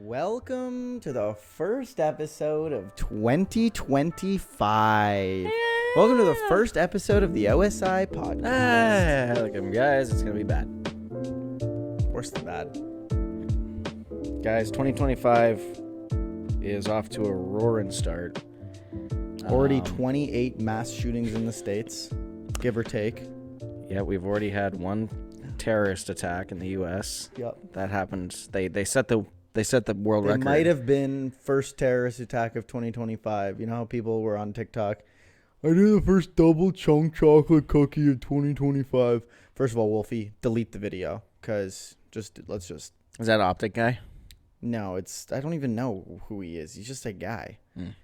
Welcome to the first episode of 2025. Welcome to the first episode of the O.S.I podcast. Look at them, guys. It's going to be bad. Worse than bad. Guys, 2025 is off to a roaring start. Already 28 mass shootings in the States, give or take. Yeah, we've already had one terrorist attack in the U.S. Yep. That happened. They set the world record. It might have been first terrorist attack of 2025. You know how people were on TikTok? I did the first double chunk chocolate cookie of 2025. First of all, Wolfie, delete the video because let's just. Is that Optic guy? No, I don't even know who he is. He's just a guy. Mm.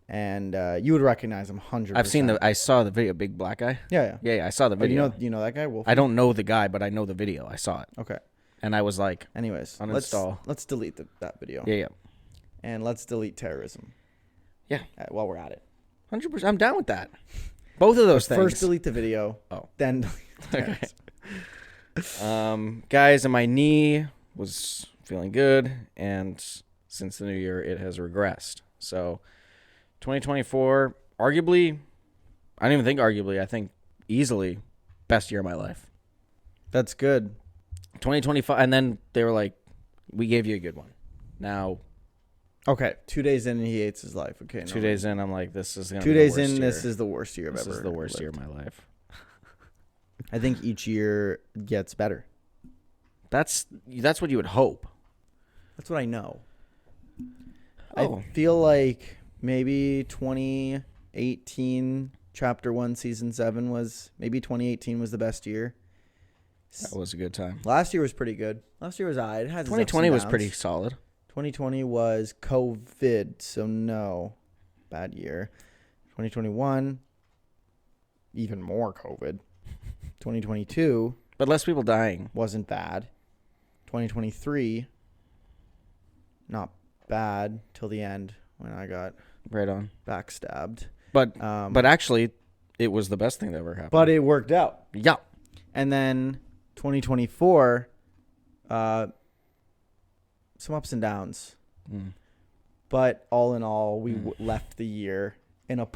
And you would recognize him 100%. I saw the video. Big black guy. Yeah. Yeah. I saw the video. You know that guy, Wolfie? I don't know the guy, but I know the video. I saw it. Okay. And I was like, anyways, uninstall. Let's delete that video. Yeah. And let's delete terrorism. Yeah. While we're at it. 100%. I'm down with that. Both of those things. First delete the video. Oh. Then delete okay. Guys, and my knee was feeling good, and since the new year, it has regressed. So, 2024, arguably, I don't even think arguably, I think easily best year of my life. That's good. 2025, and then they were like, we gave you a good one. Now, okay, 2 days in and he hates his life. Okay, 2 days in, I'm like, this is going to 2 be days the worst in, year. this is the worst year I've ever This is the worst lived. year of my life. I think each year gets better. That's what you would hope. That's what I know. Oh. I feel like maybe 2018 Chapter 1 Season 7 was the best year. That was a good time. Last year was pretty good. Last year was it has 2020 was pretty solid. 2020 was COVID, so no. Bad year. 2021, even more COVID. 2022. But less people dying. Wasn't bad. 2023, not bad till the end when I got right on backstabbed. But actually, it was the best thing that ever happened. But it worked out. Yeah. And then 2024, some ups and downs. Mm. But all in all, we left the year in a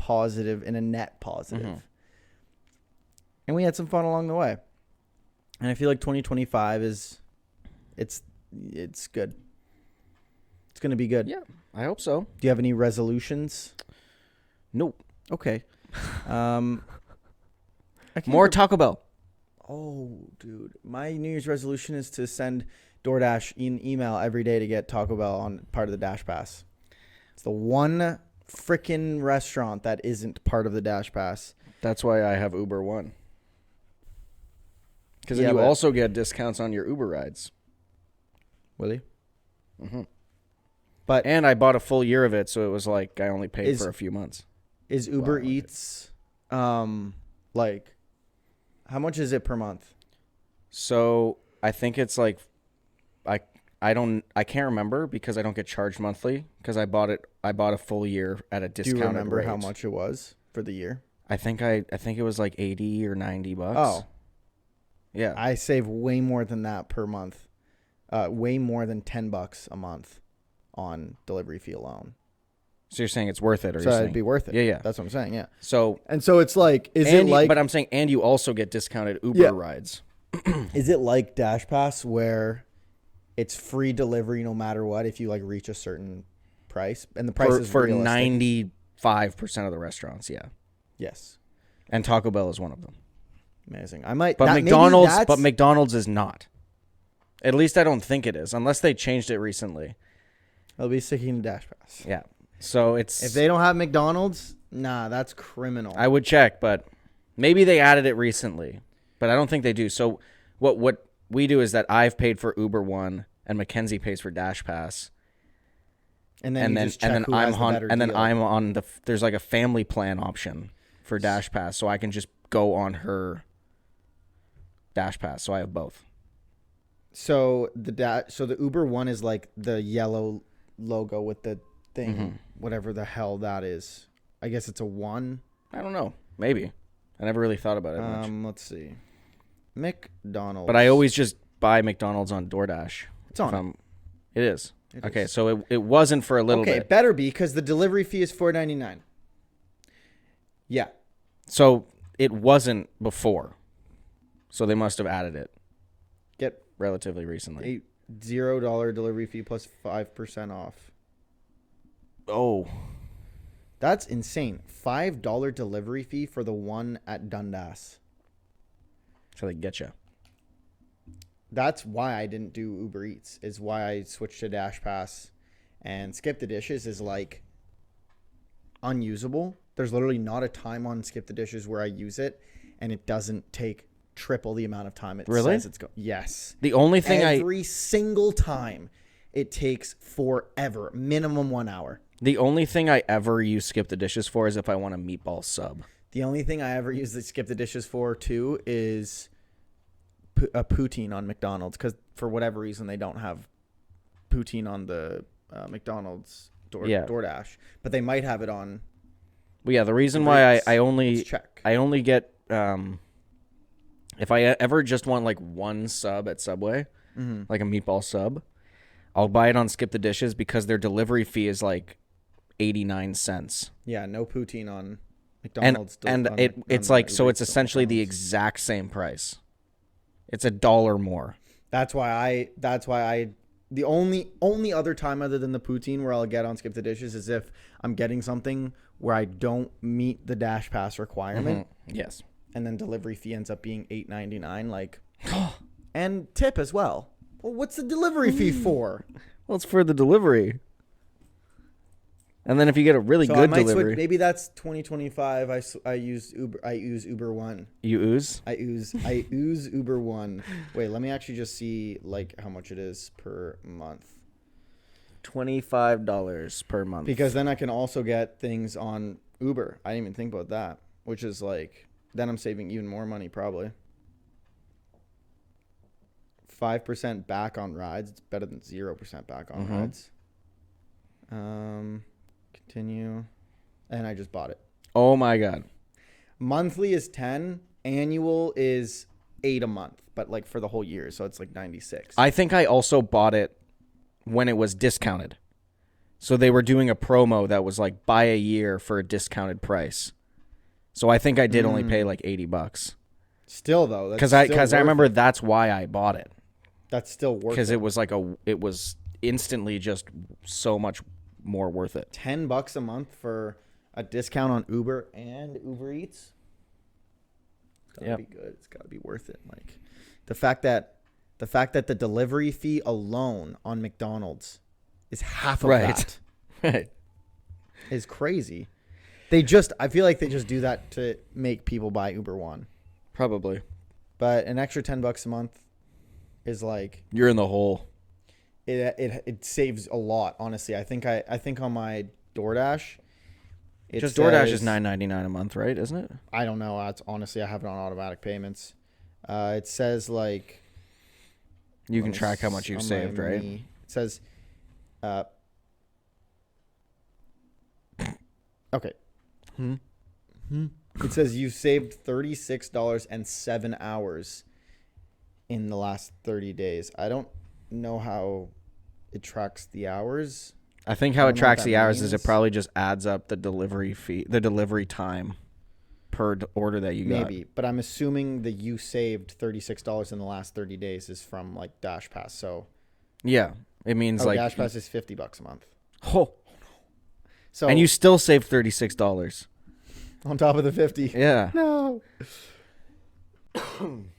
net positive. Mm-hmm. And we had some fun along the way. And I feel like 2025 it's good. It's going to be good. Yeah, I hope so. Do you have any resolutions? Nope. Okay. More Taco Bell. Oh, dude. My New Year's resolution is to send DoorDash an email every day to get Taco Bell on part of the Dash Pass. It's the one freaking restaurant that isn't part of the Dash Pass. That's why I have Uber One. Because you also get discounts on your Uber rides. Really? Mm-hmm. And I bought a full year of it, so it was like I only paid for a few months. Is Uber Eats, like, how much is it per month? So I think it's like, I can't remember because I don't get charged monthly because I bought a full year at a discounted rate. Do you remember how much it was for the year? I think it was like $80 or $90. Oh. Yeah. I save way more than that per month. Way more than $10 a month on delivery fee alone. So you're saying it's worth it, or so it'd be worth it? Yeah. That's what I'm saying. Yeah. So it's like, but I'm saying, and you also get discounted Uber rides. Is it like Dash Pass where it's free delivery no matter what if you like reach a certain price, and the price is for realistic? 95% of the restaurants? Yeah. Yes. And Taco Bell is one of them. Amazing. But McDonald's is not. At least I don't think it is, unless they changed it recently. They'll be sticking to Dash Pass. Yeah. So if they don't have McDonald's, nah, that's criminal. I would check, but maybe they added it recently, but I don't think they do. So what we do is that I've paid for Uber One and Mackenzie pays for Dash Pass. And then I'm on there's like a family plan option for Dash Pass, so I can just go on her Dash Pass, so I have both. So the Uber One is like the yellow logo with the thing, whatever the hell that is. I guess it's a one. I don't know. Maybe. I never really thought about it much. Let's see. McDonald's. But I always just buy McDonald's on DoorDash. It's on. It is. Okay, is. so it wasn't for a little Okay, bit. better be because the delivery fee is $4.99. Yeah. So it wasn't before. So they must have added it Get relatively recently. a $0 delivery fee plus 5% off. Oh. That's insane. $5 delivery fee for the one at Dundas. So they get you. That's why I didn't do Uber Eats. Is why I switched to Dash Pass, and Skip the Dishes is like unusable. There's literally not a time on Skip the Dishes where I use it, and it doesn't take triple the amount of time it says it's going. Yes. The only thing Every single time it takes forever, minimum 1 hour. The only thing I ever use Skip the Dishes for is if I want a meatball sub. The only thing I ever use the Skip the Dishes for too is a poutine on McDonald's, because for whatever reason they don't have poutine on the McDonald's DoorDash, but they might have it on. Well, yeah, the reason why I only get if I ever just want like one sub at Subway, like a meatball sub, I'll buy it on Skip the Dishes because their delivery fee is like 89 cents. Yeah, no poutine on McDonald's. It's like, so it's essentially the exact same price. It's $1 more. That's why the only other time other than the poutine where I'll get on Skip the Dishes is if I'm getting something where I don't meet the Dash Pass requirement. Yes. And then delivery fee ends up being $8.99, like, and tip as well. Well, what's the delivery fee for? Well, it's for the delivery. And then if you get a really good delivery, maybe that's 2025. I use Uber One. You ooze? I ooze Uber One. Wait, let me actually just see like how much it is per month. $25 per month. Because then I can also get things on Uber. I didn't even think about that, which is like, then I'm saving even more money probably. 5% back on rides. It's better than 0% back on rides. Continue. And I just bought it. Oh my God. Monthly is 10. Annual is 8 a month, but like for the whole year. So it's like 96. I think I also bought it when it was discounted. So they were doing a promo that was like buy a year for a discounted price. So I think I did only pay like $80. Still though, because I remember that's why I bought it. That's still worth it. Because it was like it was instantly just so much more worth it. $10 a month for a discount on Uber and Uber Eats. It's gotta be good. It's gotta be worth it. Like the fact that the delivery fee alone on McDonald's is half of that. Right. Is crazy. I feel like they just do that to make people buy Uber One. Probably. But an extra $10 a month is like, you're in the hole. It saves a lot, honestly. I think on my DoorDash, DoorDash is $9.99 a month, right? Isn't it? I don't know. Honestly, I have it on automatic payments. It says like you can track how much you've saved, right? It says, okay. It says you saved $36 and 7 hours in the last 30 days. I don't know how it tracks the hours. I think how it tracks the hours is it probably just adds up the delivery fee, the delivery time per order that you got. Maybe, but I'm assuming that you saved $36 in the last 30 days is from like Dash Pass. So yeah, it means like Dash Pass is $50 a month. Oh, so and you still saved $36 on top of the 50. Yeah. No. I don't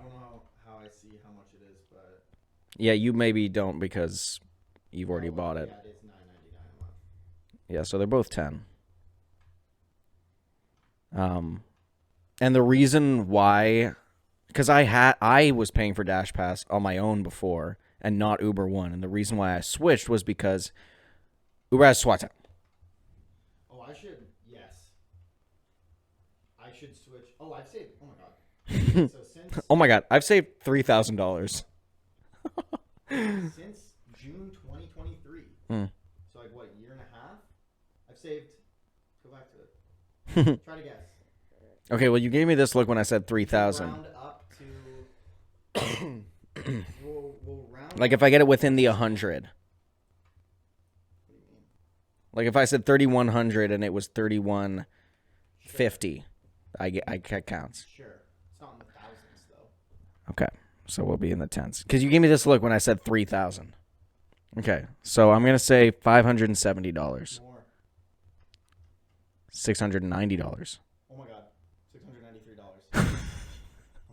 know how I see how much it is, but yeah, you maybe don't because you've already bought it. Yeah, it is $9.99 a month. Yeah, so they're both 10. And the reason why, because I was paying for Dash Pass on my own before and not Uber One, and the reason why I switched was because Uber has SWAT time. Oh, I should. Yes, I should switch. Oh, I've saved. Oh my god. So since oh my god, I've saved $3,000. Since June 2023. So like what, year and a half? I've saved. Let's go back to it. Try to guess. Okay, well, you gave me this look when I said 3,000. Round up to. we'll round like if I get it within the 100. Like if I said 3,100 and it was 3,150, that counts. Sure. It's not in the thousands though. Okay, so we'll be in the tens. Because you gave me this look when I said 3,000. Okay, so I'm gonna say $570. More. $690. Oh my god, $693. I'm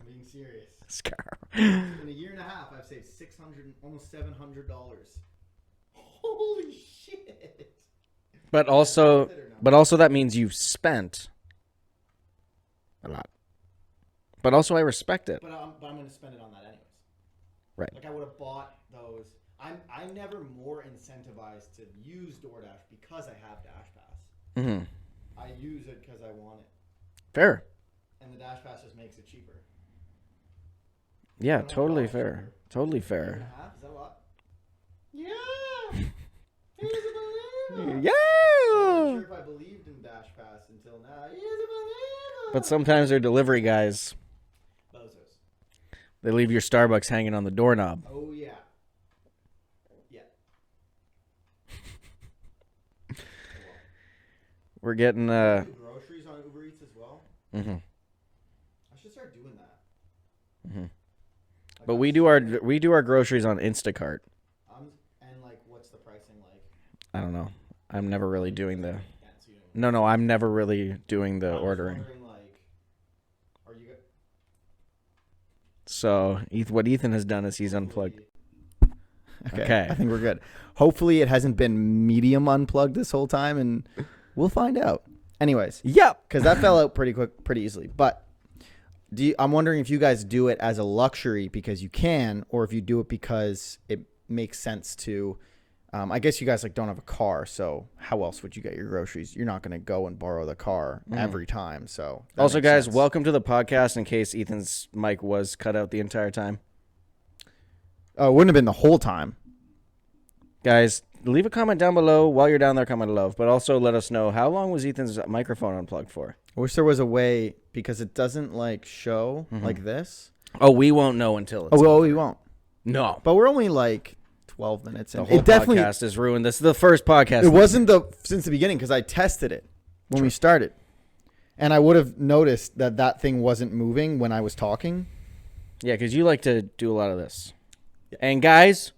being serious. Scar. In a year and a half, I've saved almost $700. Holy shit! But also that means you've spent a lot. But also I respect it. But I'm going to spend it on that anyways. Right. Like I would have bought those. I'm never more incentivized to use DoorDash because I have Dash Pass. Mm-hmm. I use it because I want it. Fair. And the Dash Pass just makes it cheaper. Yeah, totally fair. Cheaper. Totally Year and fair. a half? Is that a lot? Yeah! He's a believer! Yeah. I'm not sure if I believed in Dash Pass until now. He's a believer! But sometimes their delivery guys, Bozos. they leave your Starbucks hanging on the doorknob. Oh, yeah. Yeah. We're getting Do groceries on Uber Eats as well? Mm-hmm. I should start doing that. Mm-hmm. Like But we do our groceries on Instacart. And like, what's the pricing like? I don't know. I'm never really doing the. Yeah, so you don't- No, I'm never really doing the I was ordering. wondering, like, are you So what Ethan has done is he's unplugged. Okay. I think we're good. Hopefully, it hasn't been medium unplugged this whole time, and we'll find out. Anyways, Yep. because that fell out pretty easily. But I'm wondering if you guys do it as a luxury because you can, or if you do it because it makes sense to. I guess you guys like don't have a car, so how else would you get your groceries? You're not going to go and borrow the car every time. So that Also, makes guys, sense. welcome to the podcast. In case Ethan's mic was cut out the entire time, Oh, it wouldn't have been the whole time. guys, leave a comment down below while you're down there. Comment love, but also let us know how long was Ethan's microphone unplugged for. I wish there was a way because it doesn't like show like this. Oh, we won't know until it's Oh, well, over. we won't. No. But we're only like 12 minutes in. The whole It definitely podcast is ruined. This is the first podcast. it wasn't since the beginning because I tested it when we started, and I would have noticed that thing wasn't moving when I was talking. Yeah, because you like to do a lot of this. Yeah. And guys,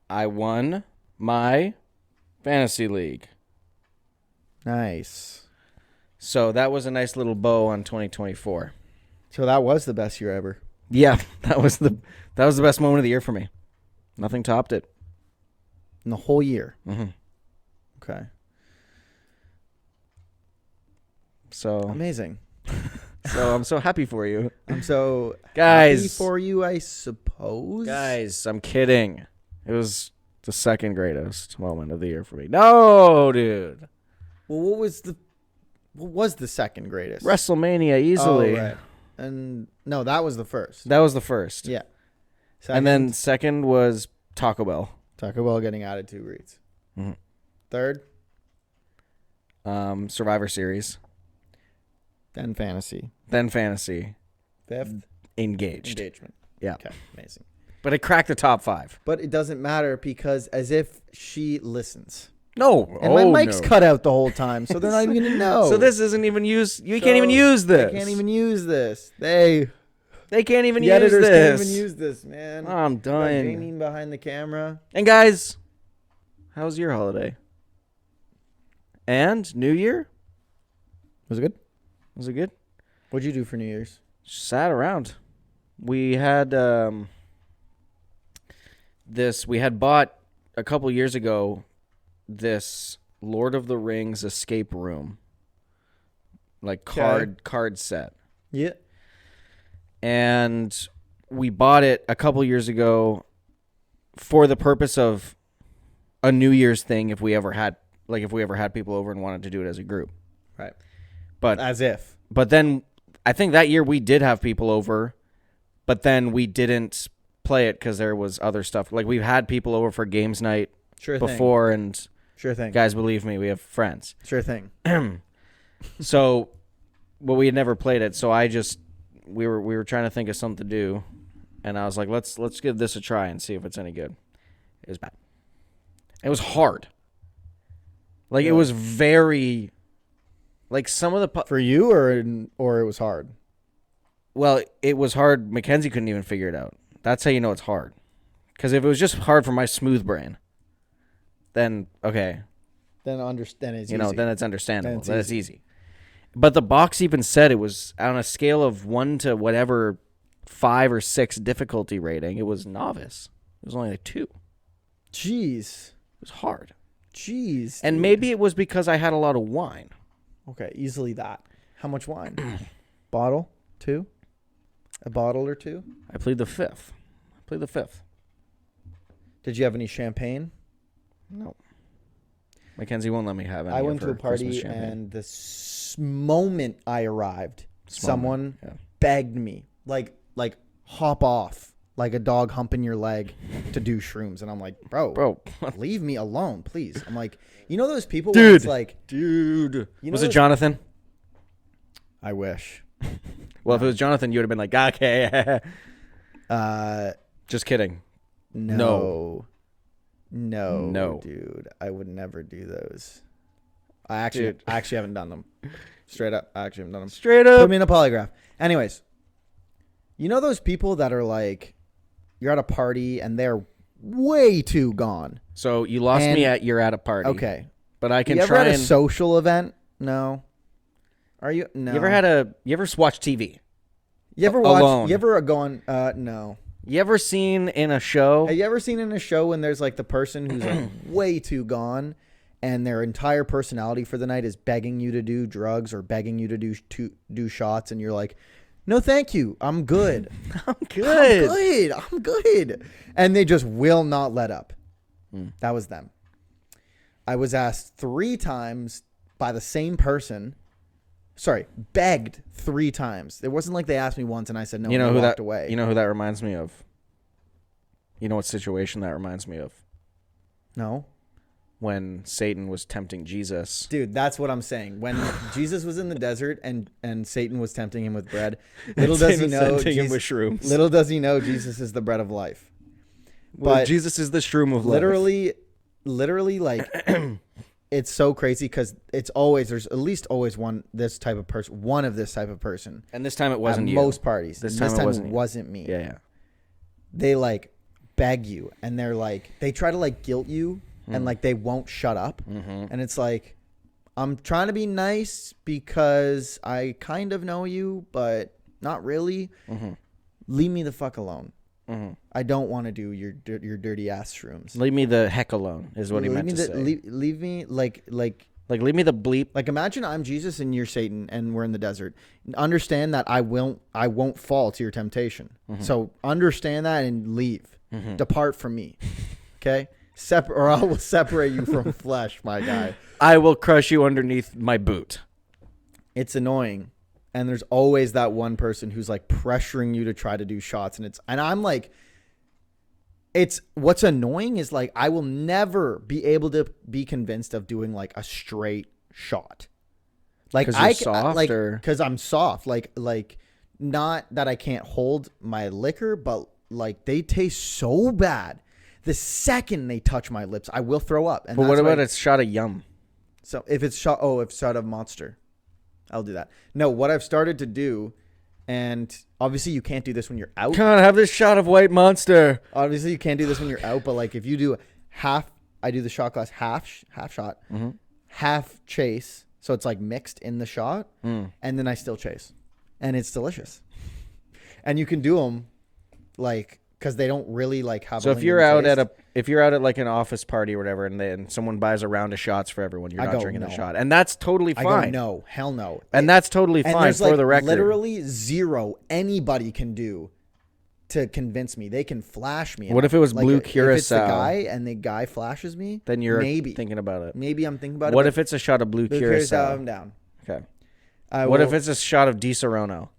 I won my fantasy league. Nice. So that was a nice little bow on 2024. So that was the best year ever. Yeah, that was the best moment of the year for me. Nothing topped it. In the whole year. Mm-hmm. Okay. So Amazing. So I'm so happy for you. I'm so Guys. happy for you, I suppose. Guys, I'm kidding. It was the second greatest moment of the year for me. No, dude. Well, what was the second greatest? WrestleMania easily. Oh, right. And no, that was the first. That was the first. Yeah. And then second was Taco Bell. Taco Bell getting added to Uber Eats. Mm-hmm. Third, Survivor Series. then fantasy. Then fantasy. Fifth, Engagement. Yeah. Okay, amazing. But it cracked the top 5. But it doesn't matter because as if she listens. No. And my mic's cut out the whole time, so they're not even going to know. So this isn't even used. You can't even use this. They can't even use this. They can't even the use editors this. can't even use this, man. I'm We got done. Jamie behind the camera. And guys, how was your holiday? And New Year? Was it good? Was it good? What'd you do for New Year's? Sat around. We had we had bought a couple years ago this Lord of the Rings escape room, like card set. Yeah. And we bought it a couple years ago for the purpose of a New Year's thing if we ever had people over and wanted to do it as a group. Right. But As if. But then I think that year we did have people over, but then we didn't play it because there was other stuff. Like we've had people over for games night before, and Sure thing. guys, believe me, we have friends. Sure thing. So, but we had never played it. So we were trying to think of something to do, and I was like, let's give this a try and see if it's any good. It was bad. It was hard. Like, it was very... Like, some of the... For you, or it was hard? Well, it was hard. Mackenzie couldn't even figure it out. That's how you know it's hard. Because if it was just hard for my smooth brain, then, okay. Then it's easy. Then it's understandable. Then it's easy. But the box even said it was on a scale of 1 to whatever 5 or 6 difficulty rating. It was novice. It was only like 2. Jeez. It was hard. Jeez. And maybe it was because I had a lot of wine. Okay, easily that. How much wine? Bottle? 2? A bottle or 2? I plead the fifth. Did you have any champagne? No. Mackenzie won't let me have any. I went to a party, and the moment I arrived, someone begged me, like hop off, like a dog humping your leg to do shrooms. And I'm like, bro, leave me alone, please. I'm like, you know those people where it's like, dude. Was it Jonathan? I wish. Well, if it was Jonathan, you would have been like, okay. Just kidding. No, dude. I would never do those. I actually haven't done them. Straight up. I actually haven't done them. Straight up. Put me in a polygraph. Anyways, you know those people that are like, you're at a party and they're way too gone. So you lost me at you're at a party. Okay. But I can you try ever at a social event? No. Are you? No. You ever watch TV? You ever watch? Alone. You ever go on? No. You ever seen in a show? Have you ever seen in a show when there's like the person who's like way too gone, and their entire personality for the night is begging you to do drugs or begging you to do shots, and you're like, no, thank you, I'm good. I'm good. I'm good. And they just will not let up. That was them. I was asked 3 times by the same person. Sorry, begged 3 times. It wasn't like they asked me once and I said no. You know and who walked that? Away. You know who that reminds me of? You know what situation that reminds me of? No. When Satan was tempting Jesus. Dude, that's what I'm saying. When Jesus was in the desert and Satan was tempting him with bread, little does he know him with shrooms. Little does he know Jesus is the bread of life. Well, But Jesus is the shroom of life. Literally, like, it's so crazy because there's at least always one of this type of person. And this time it wasn't at you. Most parties. This time it wasn't me. Yeah. They like beg you and they're like, they try to like guilt you and like they won't shut up. Mm-hmm. And it's like, I'm trying to be nice because I kind of know you, but not really. Mm-hmm. Leave me the fuck alone. Mm-hmm. I don't want to do your dirty ass shrooms. Leave me the heck alone is what he meant to say. Leave me like leave me the bleep. Like imagine I'm Jesus and you're Satan and we're in the desert. Understand that I won't fall to your temptation. Mm-hmm. So understand that and leave. Mm-hmm. Depart from me. Okay? Or I will separate you from flesh, my guy. I will crush you underneath my boot. It's annoying. And there's always that one person who's like pressuring you to try to do shots. And I'm like, what's annoying is like, I will never be able to be convinced of doing like a straight shot. Like because I'm soft. Like not that I can't hold my liquor, but like they taste so bad. The second they touch my lips, I will throw up. But what about a shot of Yum? So if it's shot of Monster, I'll do that. No, what I've started to do, and obviously you can't do this when you're out. Come on, have this shot of White Monster. Obviously you can't do this when you're out, but like if you do half, I do the shot glass half shot, half chase, so it's like mixed in the shot, and then I still chase, and it's delicious. And you can do them like because they don't really like have. So if you're out at like an office party or whatever, and then someone buys a round of shots for everyone, you're not drinking the shot, and that's totally fine. I go, no, hell no, and that's totally fine for like the record. Literally zero anybody can do to convince me. They can flash me. What if it was blue curacao? If it's the guy and the guy flashes me, then you're maybe thinking about it. Maybe I'm thinking about it. What if it's a shot of blue curacao? I'm down. Okay. What if it's a shot of Di Serono?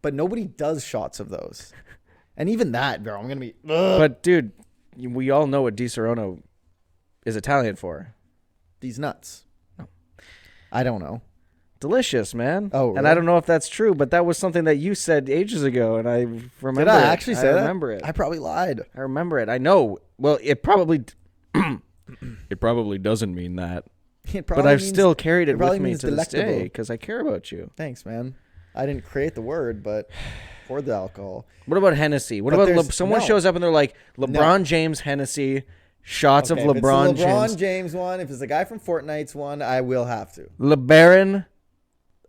But nobody does shots of those. And even that, bro, I'm going to be... But, dude, we all know what Di Serono is Italian for. These nuts. No. I don't know. Delicious, man. Oh, really? And I don't know if that's true, but that was something that you said ages ago, and I remember Did I actually say that? I remember it. I probably lied. I remember it. I know. Well, it probably... it probably doesn't mean that. But I've still carried it with me means to this delectable. day because I care about you. Thanks, man. I didn't create the word, but for the alcohol. What about Hennessy? What But about someone shows up and they're like, LeBron James Hennessy, shots of If it's LeBron the LeBron James. James one, if it's the guy from Fortnite's one, I will have to. LeBaron.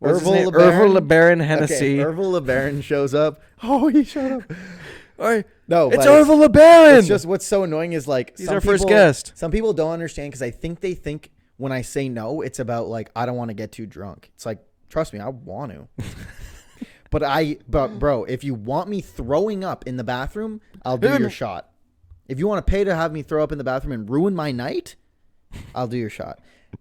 Ervil LeBaron Hennessy. Okay, Ervil LeBaron shows up. Oh, he showed up. All right. No, It's but Ervil LeBaron. It's just what's so annoying is like He's our first guest. Some people don't understand because they think when I say no, it's about like I don't want to get too drunk. It's like, trust me, I want to. But bro, if you want me throwing up in the bathroom, I'll do your shot. If you want to pay to have me throw up in the bathroom and ruin my night, I'll do your shot.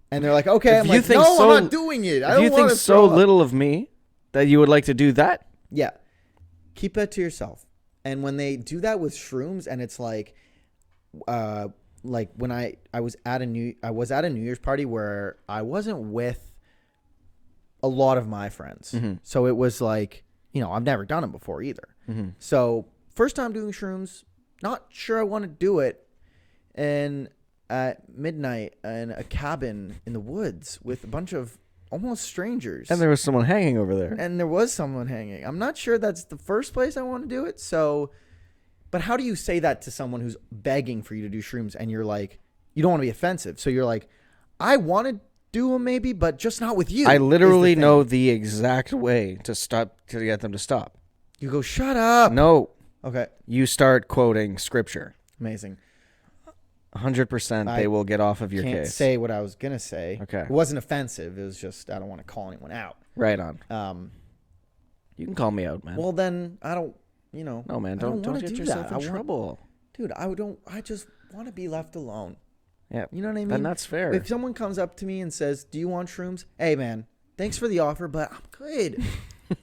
And they're like, okay, I'm like, no, I'm not doing it. If you think so little of me that you would like to do that, yeah, keep that to yourself. And when they do that with shrooms, and it's like when I was at a New Year's party where I wasn't with a lot of my friends, so it was like, I've never done it before either. So first time doing shrooms, not sure I want to do it, and at midnight in a cabin in the woods with a bunch of almost strangers. and there was someone hanging over there. And there was someone hanging. I'm not sure that's the first place I want to do it. So, but how do you say that to someone who's begging for you to do shrooms and you're like, you don't want to be offensive. So you're like, I want to do them maybe, but just not with you. I literally know the exact way to get them to stop. You go, shut up. No. Okay. You start quoting scripture. Amazing. 100% they will get off of your Can't case. say what I was going to say. Okay. It wasn't offensive. It was just, I don't want to call anyone out. Right on. You can call me out, man. Well, then I don't, No, man, don't get yourself in trouble. Dude, I just want to be left alone. Yeah. You know what I mean? Then that's fair. If someone comes up to me and says, do you want shrooms? Hey, man, thanks for the offer, but I'm good.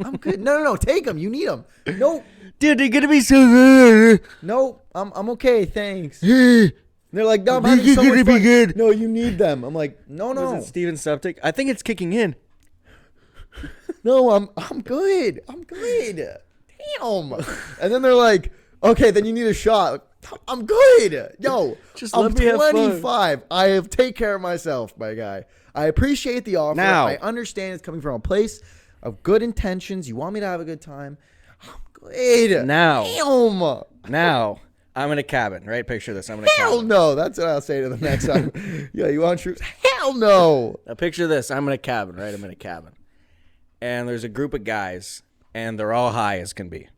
I'm good. No, take them. You need them. No. Dude, they're going to be so good. No, I'm okay. Thanks. They're like, no, I'm having so much fun. Good. No, you need them. I'm like, no. Was it Steven Septic? I think it's kicking in. No, I'm good. I'm good. Damn. And then they're like, okay, then you need a shot. I'm good. Yo, just I'm let me have fun. 25. I have take care of myself, my guy. I appreciate the offer. Now, I understand it's coming from a place of good intentions. You want me to have a good time. I'm good. Now. Damn. Now. I'm in a cabin, right? Picture this. I'm in a cabin. Hell no. That's what I'll say to them next time. Yeah, you want shrooms? Hell no. Now picture this. I'm in a cabin, right? I'm in a cabin. And there's a group of guys, and they're all high as can be.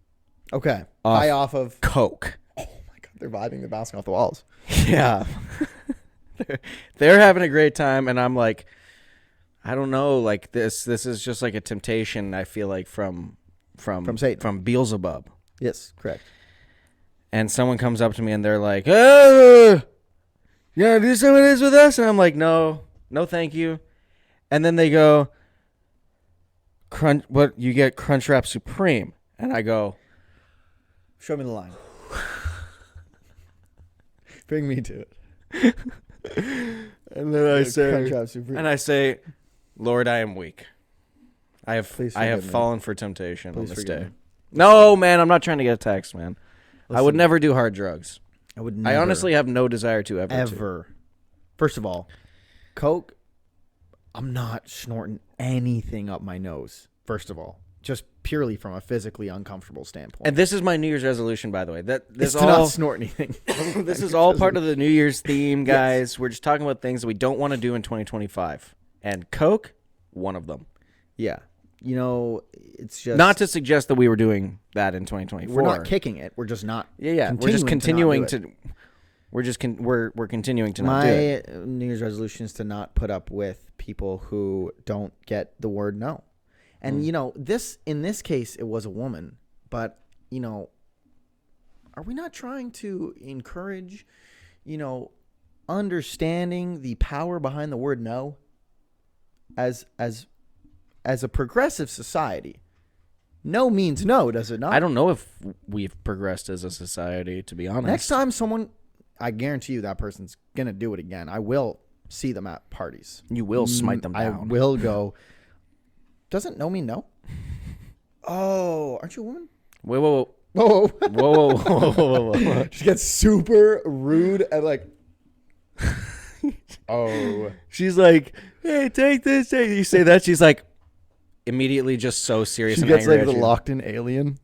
Okay. High off of coke. Oh my God. They're vibing. They're bouncing off the walls. Yeah. They're having a great time, and I'm like, I don't know, like this is just like a temptation, I feel like, from Satan. From Beelzebub. Yes, correct. And someone comes up to me and they're like, oh, yeah, do some of this with us? And I'm like, no, thank you. And then they go, you get Crunchwrap Supreme. And I go, show me the line. Bring me to it. And then I say, Lord, I am weak. I have fallen for temptation on this day. No, man, I'm not trying to get a text, man. Listen, I would never do hard drugs. I honestly have no desire to ever. First of all, coke, I'm not snorting anything up my nose, first of all. Just purely from a physically uncomfortable standpoint. And this is my New Year's resolution, by the way. It's to not snort anything. This is all part of the New Year's theme, guys. Yes. We're just talking about things that we don't want to do in 2025. And coke, one of them. Yeah. It's just... Not to suggest that we were doing that in 2024. We're not kicking it. We're just not... Yeah. We're just continuing to... We're continuing to not do it. My New Year's resolution is to not put up with people who don't get the word no. And, in this case, it was a woman. But, are we not trying to encourage, understanding the power behind the word no as a progressive society? No means no, does it not? I don't know if we've progressed as a society, to be honest. Next time I guarantee you that person's going to do it again. I will see them at parties. You will smite them down. I will go, doesn't no mean no? Oh, aren't you a woman? Whoa. She gets super rude and like, Oh. She's like, hey, take this. You say that. She's like, immediately just so serious She and gets angry like at the you. locked in alien.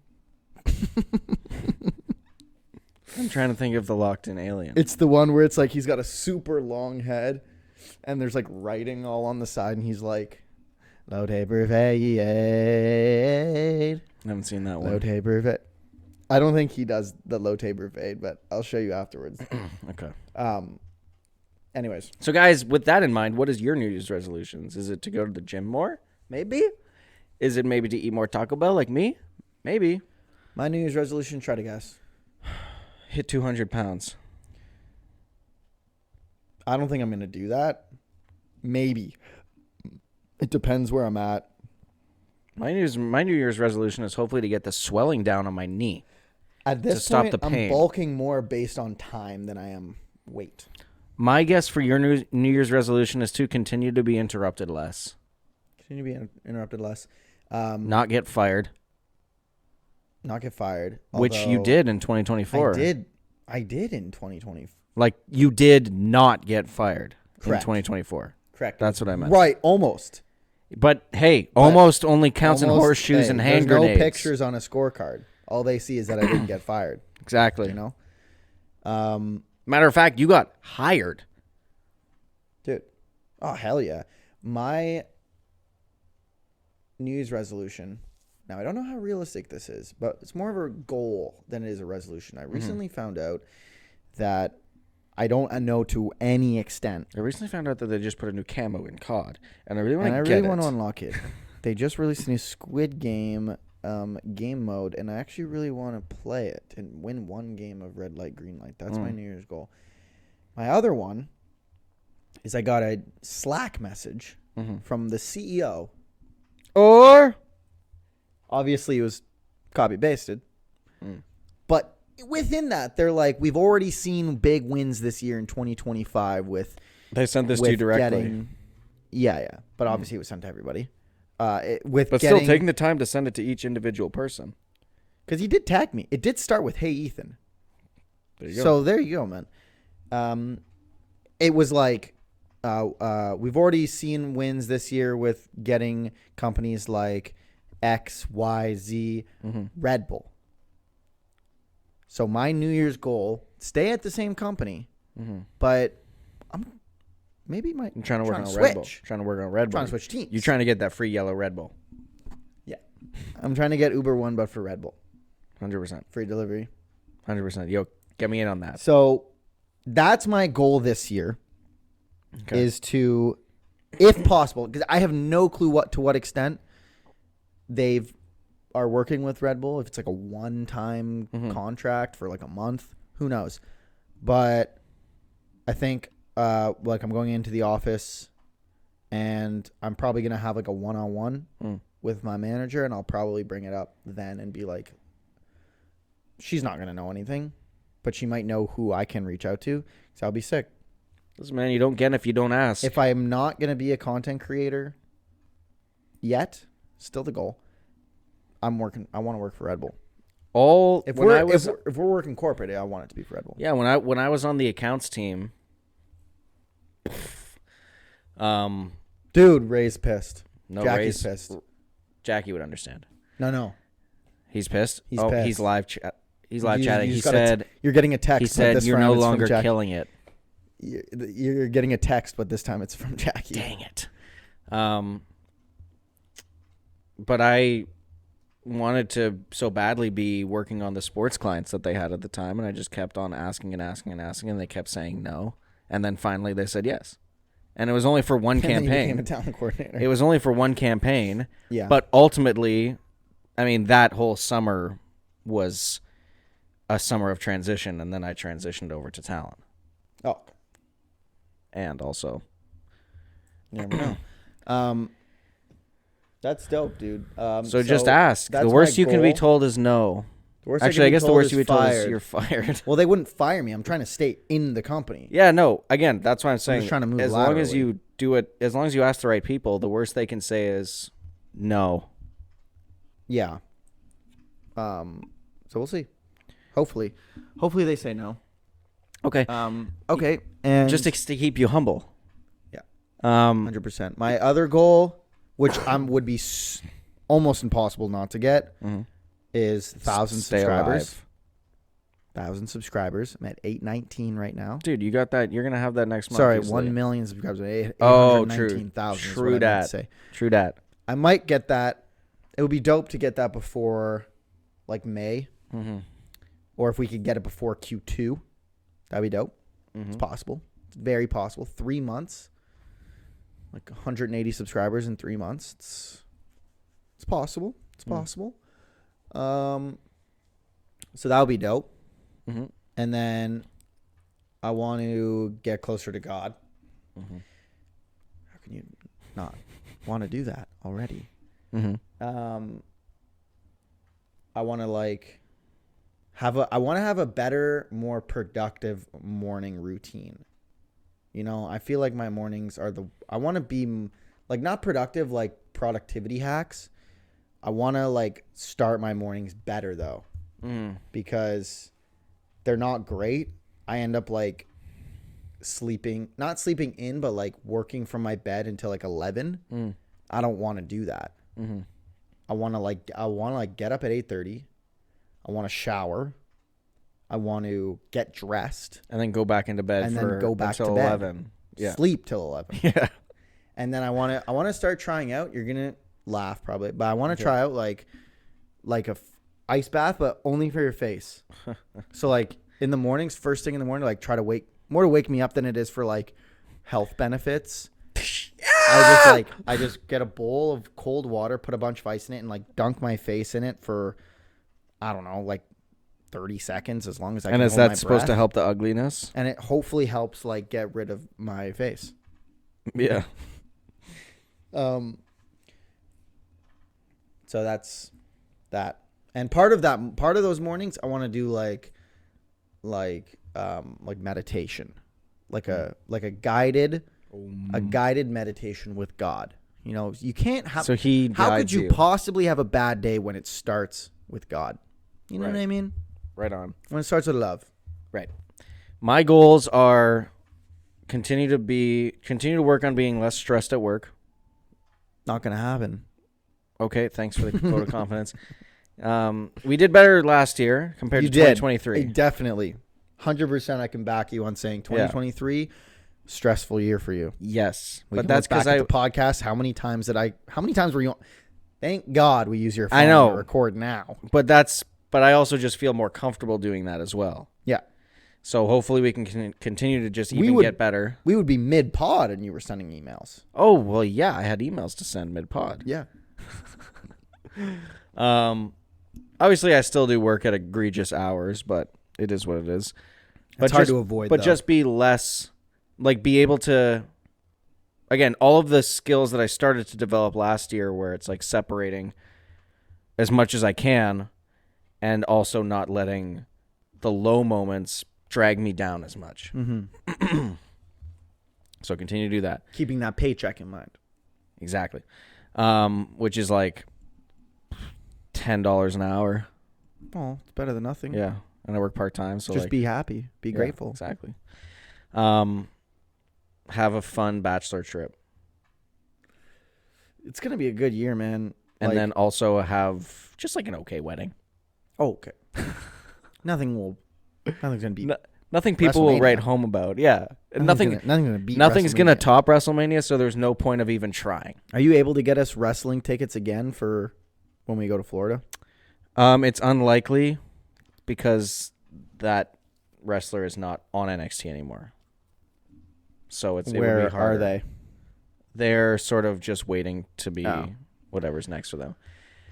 I'm trying to think of the locked in alien. It's the one where it's like he's got a super long head and there's like writing all on the side and he's like, low taper fade. I haven't seen that Low one. taper fade. I don't think he does the low taper fade, but I'll show you afterwards. Okay. Anyways. So, guys, with that in mind, what is your New Year's resolutions? Is it to go to the gym more? Maybe. Is it maybe to eat more Taco Bell like me? Maybe. My New Year's resolution, try to guess. Hit 200 pounds. I don't think I'm going to do that. Maybe. It depends where I'm at. My New Year's resolution is hopefully to get the swelling down on my knee. At this to stop point, the pain. I'm bulking more based on time than I am weight. My guess for your New Year's resolution is to continue to be interrupted less. Continue to be interrupted less. Not get fired. Not get fired. Which you did in 2024. I did in 2020. Like, you did not get fired Correct. in 2024. Correct. That's what I meant. Right, almost. But, hey, almost only counts in horseshoes and hand there's grenades. no pictures on a scorecard. All they see is that I didn't get fired. Exactly. You know? Matter of fact, you got hired. Dude. Oh, hell yeah. My New Year's resolution. Now, I don't know how realistic this is, but it's more of a goal than it is a resolution. I recently found out that I don't know to any extent. I recently found out that they just put a new camo in COD, and I really want to And I get really want it. to unlock it. They just released a new Squid Game game mode, and I actually really want to play it and win one game of red light, green light. That's my New Year's goal. My other one is I got a Slack message from the CEO. Or Obviously, it was copy-pasted. But within that, they're like, we've already seen big wins this year in 2025 with... they sent this to you directly. Yeah. But obviously, it was sent to everybody. Still taking the time to send it to each individual person. Because he did tag me. It did start with, hey, Ethan. There you go. So there you go, man. It was like, we've already seen wins this year with getting companies like X, Y, Z, Red Bull. So my New Year's goal, stay at the same company, but I'm trying to work on switch. Red Bull. Trying to work on Red Bull. Trying to switch teams. You're trying to get that free yellow Red Bull. Yeah. I'm trying to get Uber One, but for Red Bull. 100%. Free delivery. 100%. Yo, get me in on that. So that's my goal this year. Is to, if possible, because I have no clue to what extent are working with Red Bull. If it's like a one-time contract for like a month, who knows? But I think like I'm going into the office and I'm probably gonna have like a one-on-one with my manager, and I'll probably bring it up then and be like, she's not gonna know anything, but she might know who I can reach out to. So I'll be sick. Listen, man, you don't get it if you don't ask. If I am not going to be a content creator yet, still the goal. I want to work for Red Bull. If we're working corporate, I want it to be for Red Bull. Yeah, when I was on the accounts team, dude, Ray's pissed. No, Jackie's pissed. Jackie would understand. No. He's pissed. He's pissed. He's live chatting. He said you're getting a text. He said you're no longer killing it. You're getting a text, but this time it's from Jackie. Dang it. But I wanted to so badly be working on the sports clients that they had at the time, and I just kept on asking, and they kept saying no. And then finally they said yes. And it was only for one campaign. And then you became a talent coordinator. It was only for one campaign. Yeah. But ultimately, I mean, that whole summer was a summer of transition, and then I transitioned over to talent. Oh. And also, you never know. That's dope, dude. So just ask. The worst you can be told is no. Actually, I guess the worst you can be told is you're fired. Well, they wouldn't fire me. I'm trying to stay in the company. Yeah, no. Again, that's why I'm saying. I'm just trying to move as laterally. long as you do it, as long as you ask the right people, the worst they can say is no. Yeah. So we'll see. Hopefully they say no. Okay. Okay. And just to keep you humble. 100%. My other goal, which would be almost impossible not to get, is 1,000 subscribers. 1,000 subscribers. I'm at 819 right now. Dude, you got that. You're gonna have that next month. Sorry, easily. 1 million subscribers. 819,000. True that. True that. I might get that. It would be dope to get that before, like, May. Or if we could get it before Q2, that'd be dope. It's possible. It's very possible. 3 months. Like 180 subscribers in 3 months. It's possible. It's possible. So that would be dope. And then I want to get closer to God. How can you not want to do that already? I want to like I want to have a better, more productive morning routine. You know, I feel like my mornings are I want to be like not productive, like productivity hacks. I want to like start my mornings better though, because they're not great. I end up like not sleeping in, but like working from my bed until like 11. I don't want to do that. I want to get up at 8:30. I want to shower. I want to get dressed and then go back into bed then go back to bed. 11. Yeah. Sleep till 11. Yeah. And then I want to start trying out. You're going to laugh probably, but I want to try out like a ice bath, but only for your face. So like in the mornings, first thing in the morning, like try to wake me up than it is for like health benefits. I just get a bowl of cold water, put a bunch of ice in it, and like dunk my face in it for, I don't know, like 30 seconds, as long as I can. And is hold my that supposed to breath. help the ugliness? And it hopefully helps like get rid of my face. Yeah. So that's that. And part of those mornings, I want to do like meditation, like a guided meditation with God. You know, you can't have. So he. How could you possibly have a bad day when it starts with God? You know what I mean? Right on. When it starts with love. Right. My goals are continue to work on being less stressed at work. Not gonna happen. Okay, thanks for the vote of confidence. We did better last year compared to 2023. Definitely. 100% I can back you on saying 2023, stressful year for you. Yes. But that's because the podcast, how many times were you on? Thank God we use your phone to record now. But I also just feel more comfortable doing that as well. Yeah. So hopefully we can continue to just get better. We would be mid-pod and you were sending emails. Oh, well, yeah, I had emails to send mid-pod. Yeah. Obviously, I still do work at egregious hours, but it is what it is. It's hard to avoid, but just be less, like be able to, again, all of the skills that I started to develop last year where it's like separating as much as I can and also not letting the low moments drag me down as much. So continue to do that. Keeping that paycheck in mind. Exactly. Which is like $10 an hour. Oh, it's better than nothing. Yeah. And I work part-time. So just be happy. Be grateful. Exactly. Have a fun bachelor trip. It's going to be a good year, man. And then also have just like an okay wedding. Oh, okay. Nothing's going to be... Nothing people will write home about. Yeah. Nothing's going to top WrestleMania, so there's no point of even trying. Are you able to get us wrestling tickets again for when we go to Florida? It's unlikely because that wrestler is not on NXT anymore. So it would be harder. Where are they? They're sort of just waiting to be whatever's next for them.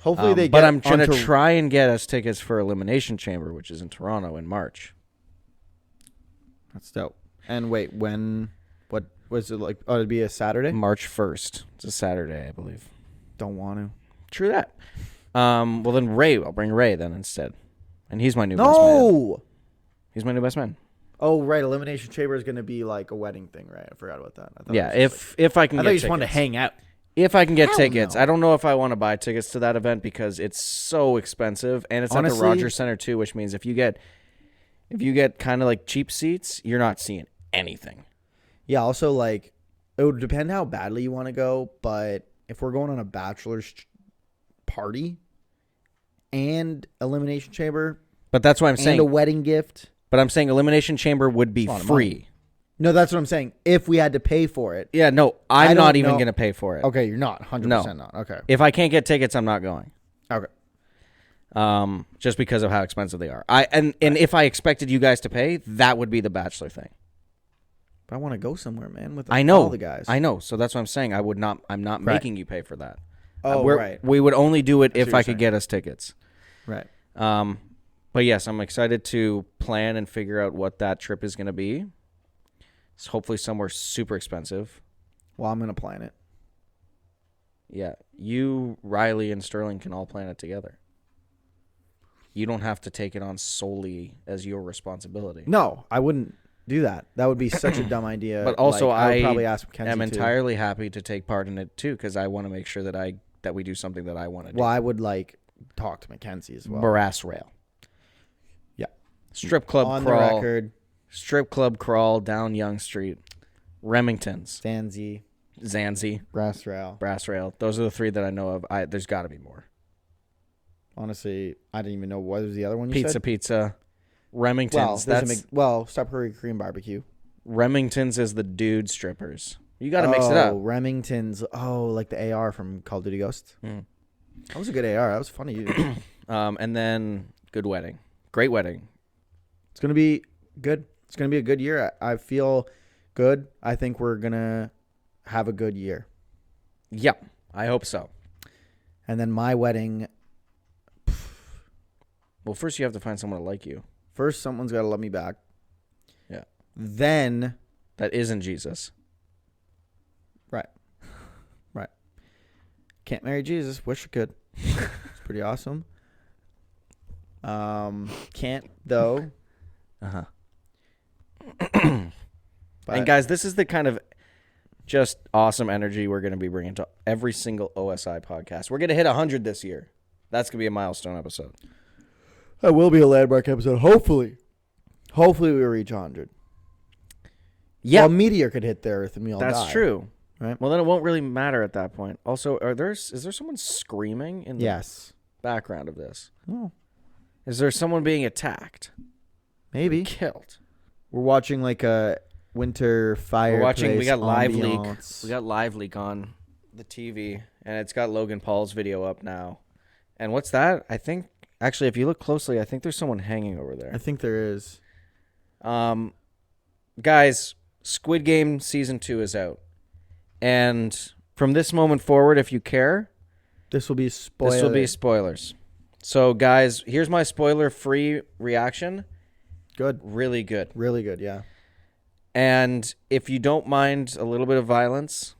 Hopefully they get But I'm going to try and get us tickets for Elimination Chamber, which is in Toronto in March. That's dope. And wait, what was it like? Oh, it'd be a Saturday? March 1st. It's a Saturday, I believe. Don't want to. True that. Well, then I'll bring Ray then instead. And he's my new best man. No! He's my new best man. Oh, right. Elimination Chamber is going to be like a wedding thing, right? I forgot about that. Yeah, if I can get tickets. I thought you just wanted to hang out. If I can get tickets. No. I don't know if I want to buy tickets to that event because it's so expensive. And it's at the Rogers Center too, which means if you get kind of like cheap seats, you're not seeing anything. Yeah, also like it would depend how badly you want to go, but if we're going on a bachelor's party and elimination chamber But that's what I'm and saying. a wedding gift. But I'm saying elimination chamber would be free. No, that's what I'm saying. If we had to pay for it. Yeah, no, I'm not even going to pay for it. Okay, you're not. 100% not. Okay. If I can't get tickets, I'm not going. Okay. Just because of how expensive they are. And if I expected you guys to pay, that would be the bachelor thing. But I want to go somewhere, man, with all the guys. I know. So that's what I'm saying. I'm not making you pay for that. Oh, right. We would only do it if I could get us tickets. Right. But yes, I'm excited to plan and figure out what that trip is going to be. It's hopefully somewhere super expensive. Well, I'm going to plan it. Yeah. You, Riley, and Sterling can all plan it together. You don't have to take it on solely as your responsibility. No, I wouldn't do that. That would be such a dumb idea. But also, I would probably ask Mackenzie am entirely happy to take part in it too, because I want to make sure that we do something that I want to do. Well, I would talk to Mackenzie as well. Brass rail. Yeah. Strip club on crawl. The record. Strip club crawl down Yonge Street. Remingtons. Zanzi. Brass rail. Those are the three that I know of. There's got to be more. Honestly, I didn't even know what was the other one you said. Pizza. Remingtons. Stop Hurry Cream Barbecue. Remingtons is the dude strippers. You got to mix it up. Remingtons. Oh, like the AR from Call of Duty Ghosts. That was a good AR. That was funny. And then good wedding. Great wedding. It's going to be good. It's going to be a good year. I feel good. I think we're going to have a good year. Yep. I hope so. And then my wedding. Well, first you have to find someone to like you. First, someone's got to love me back. Yeah. Then. That isn't Jesus. Right. Can't marry Jesus. Wish I could. It's pretty awesome. Can't, though. Uh-huh. And guys, this is the kind of just awesome energy we're going to be bringing to every single O.S.I. podcast. We're going to hit 100 this year. That's going to be a milestone episode. That will be a landmark episode. Hopefully we reach 100. Yeah. Well, a meteor could hit the Earth and we all die. That's true. Right? Well, then it won't really matter at that point. Also, is there someone screaming in the background of this? Oh. Is there someone being attacked? Maybe. Killed. We're watching like a winter fire. We got Live Leak. We got Live Leak on the TV, and it's got Logan Paul's video up now. And what's that? I think, actually, if you look closely, I think there's someone hanging over there. I think there is. Guys, Squid Game Season 2 is out. And from this moment forward, if you care, this will be spoilers. This will be spoilers. So, guys, here's my spoiler-free reaction. Good. Really good. Really good, yeah. And if you don't mind a little bit of violence,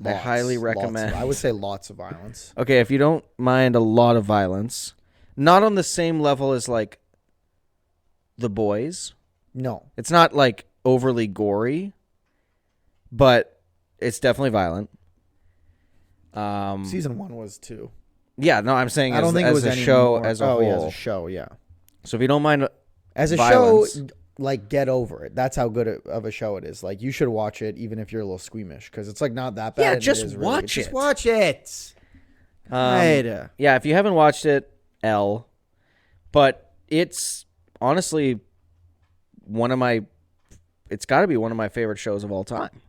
I highly recommend. I would say lots of violence. Okay, if you don't mind a lot of violence, not on the same level as like The Boys. No. It's not like overly gory, but it's definitely violent. Season 1 was too. Yeah, no, I'm saying I don't think it was a show as a whole. Yeah, as a show, yeah. So if you don't mind as a violence, show, like, get over it. That's how good of a show it is. Like, you should watch it even if you're a little squeamish, because it's like not that bad. Yeah, just watch it. Just watch it. Right. Yeah, if you haven't watched it, but it's honestly it's got to be one of my favorite shows of all time.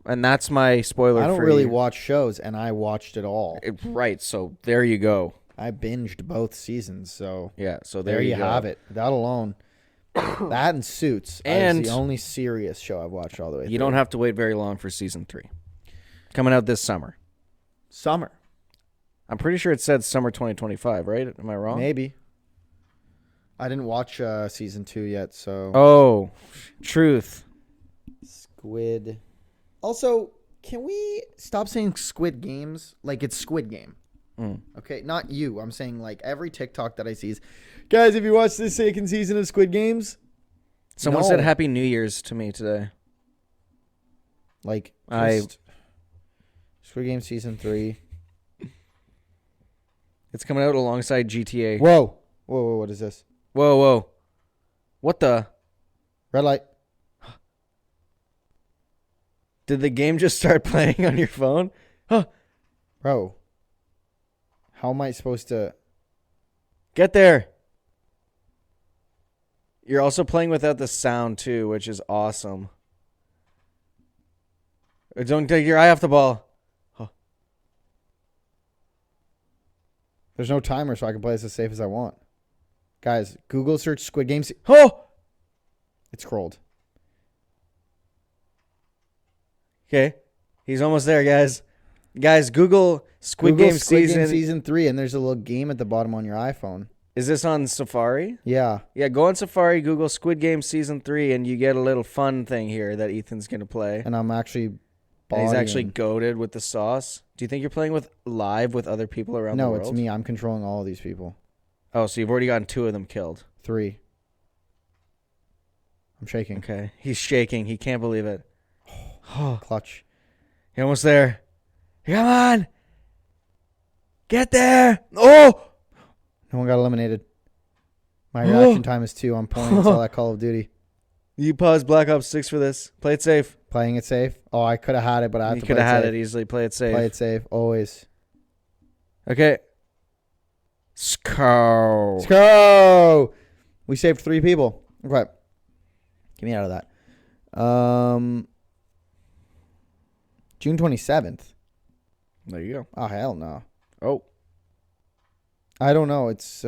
And that's my spoiler. I don't really watch shows, and I watched it all. Right, so there you go. I binged both seasons, so yeah. So there you have it. That alone, that and Suits, is the only serious show I've watched all the way through. You don't have to wait very long for season 3, coming out this summer. I'm pretty sure it said summer 2025, right? Am I wrong? Maybe. I didn't watch season 2 yet, so. Oh, truth. Squid. Also, can we stop saying Squid Games? Like, it's Squid Game. Okay, not you. I'm saying, like, every TikTok that I see is, guys, have you watched this second season of Squid Games? Someone said Happy New Year's to me today. Like, Squid Game season 3. It's coming out alongside GTA. Whoa, what is this? Whoa. What the? Red light. Did the game just start playing on your phone? Huh. Bro, how am I supposed to... Get there. You're also playing without the sound, too, which is awesome. Don't take your eye off the ball. Huh. There's no timer, so I can play this as safe as I want. Guys, Google search Squid Game. Oh! It scrolled. Okay. He's almost there, guys. Guys, Google Squid Google Game Squid season. Game season 3, and there's a little game at the bottom on your iPhone. Is this on Safari? Yeah. Yeah, go on Safari, Google Squid Game season 3, and you get a little fun thing here that Ethan's going to play. And I'm actually... And he's actually goated with the sauce. Do you think you're playing live with other people around the world? No, it's me. I'm controlling all of these people. Oh, so you've already gotten 2 of them killed. 3. I'm shaking. Okay. He's shaking. He can't believe it. Clutch. You're almost there. Come on. Get there. Oh! No one got eliminated. My reaction time is 2 on point. It's all that Call of Duty. You pause Black Ops 6 for this. Play it safe. Playing it safe? Oh, I could have had it, but I have to play it safe. You could have had it easily. Play it safe. Play it safe, always. Okay. Let's go! We saved 3 people. Okay. Get me out of that. June 27th. There you go. Oh, hell no. Oh. I don't know. It's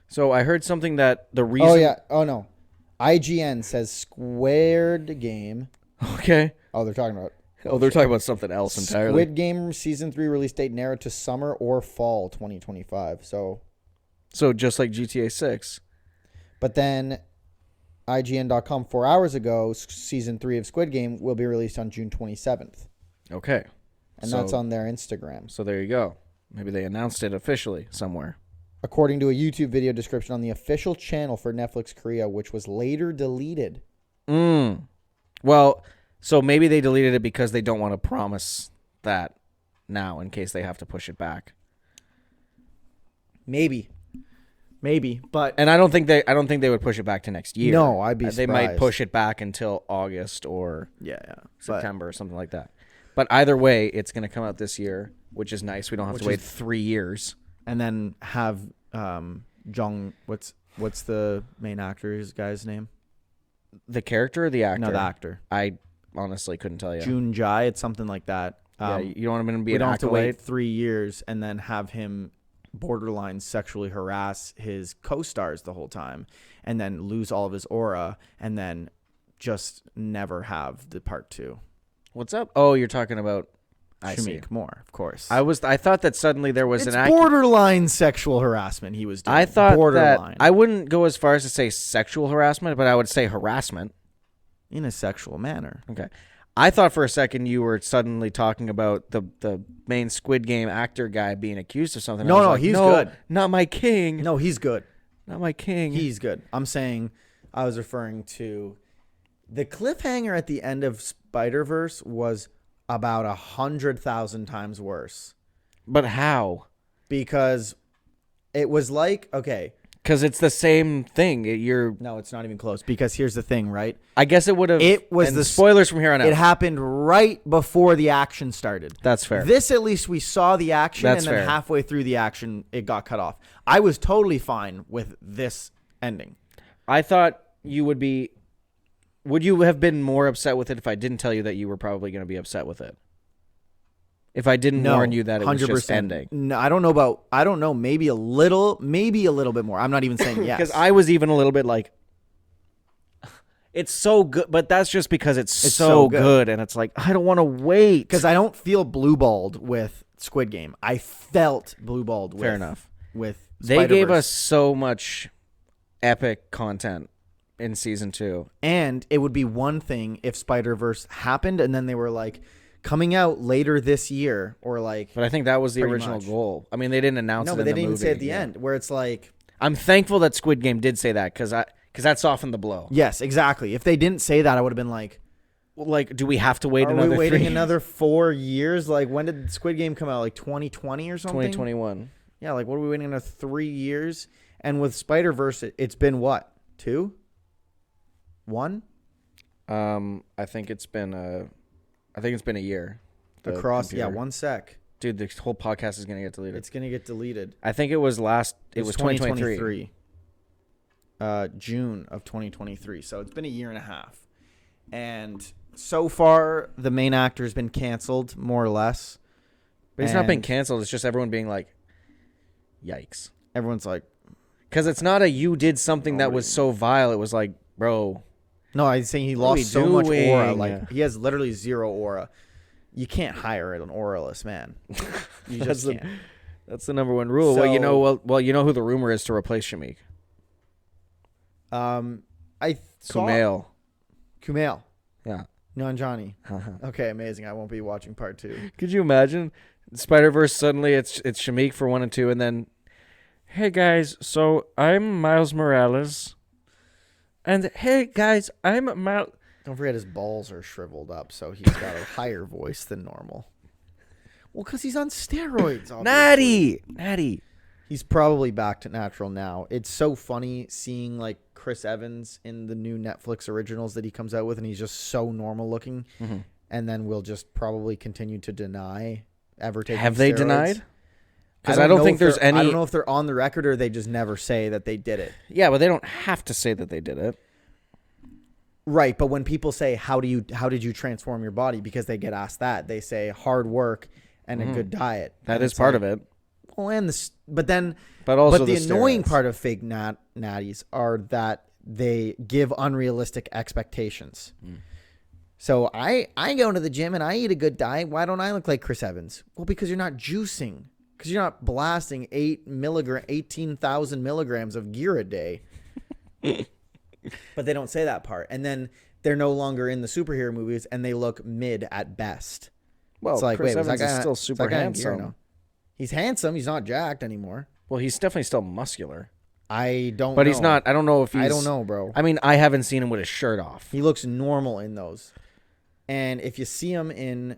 So I heard something that the reason. Oh yeah. Oh no. IGN says Squid Game. Okay. Oh, they're talking about. Oh, they're talking about something else entirely. Squid Game season 3 release date narrowed to summer or fall 2025. So just like GTA 6. But then IGN.com 4 hours ago, season 3 of Squid Game will be released on June 27th. Okay. And that's on their Instagram. So there you go. Maybe they announced it officially somewhere. According to a YouTube video description on the official channel for Netflix Korea, which was later deleted. Well, so maybe they deleted it because they don't want to promise that now in case they have to push it back. Maybe, but and I don't think they would push it back to next year. No, I'd be surprised. They might push it back until August or September or something like that. But either way, it's going to come out this year, which is nice. We don't have to wait 3 years. And then have Jung. What's the main actor's guy's name? The character or the actor? No, the actor. I honestly couldn't tell you. Jun Jai. It's something like that. Yeah, you don't want him to be an acolyte. We don't have to wait 3 years and then have him borderline sexually harass his co-stars the whole time, and then lose all of his aura, and then just never have the part 2. What's up? Oh, you're talking about. I see. Shamik Moore, of course. I thought that suddenly there was it's borderline sexual harassment he was doing. I thought borderline. That I wouldn't go as far as to say sexual harassment, but I would say harassment in a sexual manner. Okay. I thought for a second you were suddenly talking about the main Squid Game actor guy being accused of something. No, he's good. Not my king. No, he's good. Not my king. He's good. I'm saying I was referring to the cliffhanger at the end of Spider-Verse was about 100,000 times worse. But how? Because it was like, okay. Because it's the same thing. No, it's not even close. Because here's the thing, right? I guess it would have. It was the spoilers from here on out. It happened right before the action started. That's fair. This, at least, we saw the action, That's and then fair. halfway through the action, it got cut off. I was totally fine with this ending. I thought you would be. Would you have been more upset with it if I didn't tell you that you were probably going to be upset with it? If I didn't warn you that it was 100%. just ending. No, I don't know. Maybe a little bit more. I'm not even saying yes. Because I was even a little bit like, it's so good, but that's just because it's so good. And it's like, I don't want to wait. Because I don't feel blue-balled with Squid Game. I felt blue-balled with. Fair enough. With they gave us so much epic content in season 2. And it would be one thing if Spider-Verse happened and then they were like coming out later this year or like. But I think that was the original goal. I mean, they didn't announce it in the movie. No, but they didn't even say at the end where it's like. I'm thankful that Squid Game did say that because that softened the blow. Yes, exactly. If they didn't say that, I would have been like. Well, like, do we have to wait Are another we waiting 3 another 4 years? Like, when did Squid Game come out? Like 2020 or something? 2021. Yeah, like what are we waiting another 3 years? And with Spider-Verse, it's been what? 2? 1? I think it's been I think it's been a year. Across, computer. one sec. Dude, the whole podcast is gonna get deleted. It's gonna get deleted. I think it was 2023. June of 2023. So it's been a year and a half. And so far, the main actor has been canceled, more or less. But he's not been canceled. It's just everyone being like, yikes. Everyone's like... Because it's not you did something that was so vile. It was like, bro... No, I'm saying he lost so much aura. Like, he has literally zero aura. You can't hire an auraless man. You just can't. That's the number one rule. So, you know who the rumor is to replace Shameik? Kumail. Kumail. Yeah. Nanjiani. Okay, amazing. I won't be watching part 2. Could you imagine? Spider-Verse, suddenly it's Shameik for 1 and 2, and then, hey guys, so I'm Miles Morales. And hey guys, I'm Miles... Don't forget his balls are shriveled up, so he's got a higher voice than normal. Well, because he's on steroids, obviously. Natty. He's probably back to natural now. It's so funny seeing, like, Chris Evans in the new Netflix originals that he comes out with, and he's just so normal looking. Mm-hmm. And then we'll just probably continue to deny ever taking Have steroids. they denied? Because I don't think there's any... I don't know if they're on the record or they just never say that they did it. Yeah, but they don't have to say that they did it. Right, but when people say, how did you transform your body? Because they get asked that. They say hard work and a good diet. That is part of it. Well, and but the annoying steroids. part of fake natties are that they give unrealistic expectations. So I go to the gym and I eat a good diet. Why don't I look like Chris Evans? Well, because you're not juicing. Because you're not blasting 18,000 milligrams of gear a day. But they don't say that part. And then they're no longer in the superhero movies and they look mid at best. Well, it's like, Chris wait, Evans is still super handsome. He's handsome. He's not jacked anymore. Well, he's definitely still muscular. I don't know. But he's not. I don't know if he's... I don't know, bro. I mean, I haven't seen him with his shirt off. He looks normal in those. And if you see him in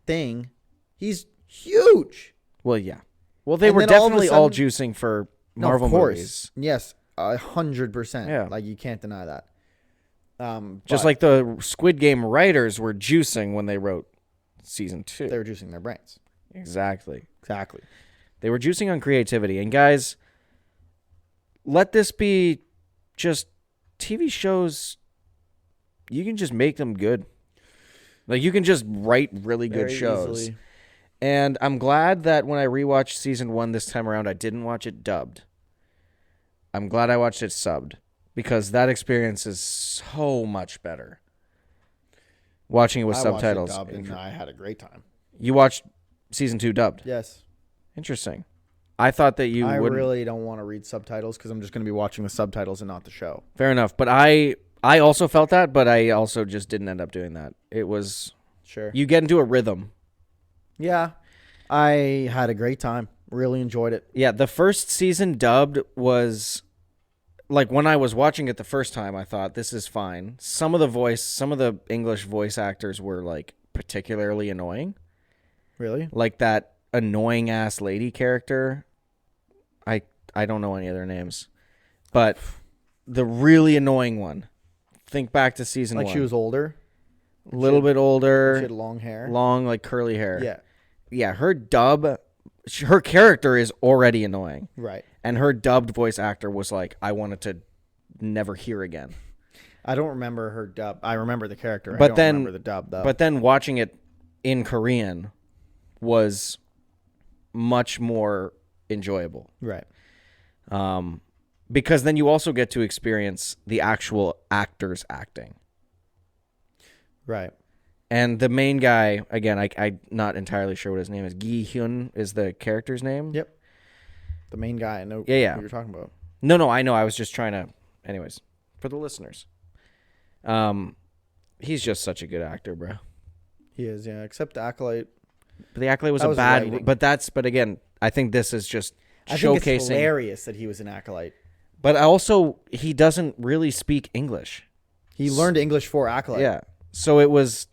Thing, he's huge. Well, yeah. Well, they were definitely all juicing for Marvel movies. Yes, 100%. Yeah. Like, you can't deny that. Just like the Squid Game writers were juicing when they wrote season 2. They were juicing their brains. Exactly. They were juicing on creativity. And guys, let this be just TV shows. You can just make them good. Like, you can just write really good shows. Easily. And I'm glad that when I rewatched season 1 this time around, I didn't watch it dubbed. I'm glad I watched it subbed because that experience is so much better. Watching it with subtitles. I watched it dubbed and I had a great time. You watched season 2 dubbed? Yes. Interesting. I thought that you would. I really don't want to read subtitles because I'm just going to be watching the subtitles and not the show. Fair enough. But I also felt that, but I also just didn't end up doing that. It was... Sure. You get into a rhythm. Yeah. I had a great time. Really enjoyed it. Yeah, the first season dubbed was... Like, when I was watching it the first time, I thought, this is fine. Some of the English voice actors were, like, particularly annoying. Really? Like that annoying-ass lady character. I don't know any other names. But the really annoying one. Think back to season 1. Like, she was older? A little bit older. She had long hair? Long, like, curly hair. Yeah. Yeah, her character is already annoying. Right. And her dubbed voice actor was like, I wanted to never hear again. I don't remember her dub. I remember the character. But I don't remember the dub, though. But then watching it in Korean was much more enjoyable. Right. Because then you also get to experience the actual actors acting. Right. And the main guy, again, I'm not entirely sure what his name is. Gi Hyun is the character's name. Yep. The main guy. I know what you're talking about. No, I know. I was just trying to... Anyways, for the listeners. He's just such a good actor, bro. He is, yeah. Except the Acolyte. But the Acolyte was a bad... Writing. But again, I think this is just showcasing... I think it's hilarious that he was an Acolyte. But also, he doesn't really speak English. He learned English for Acolyte. Yeah. So it was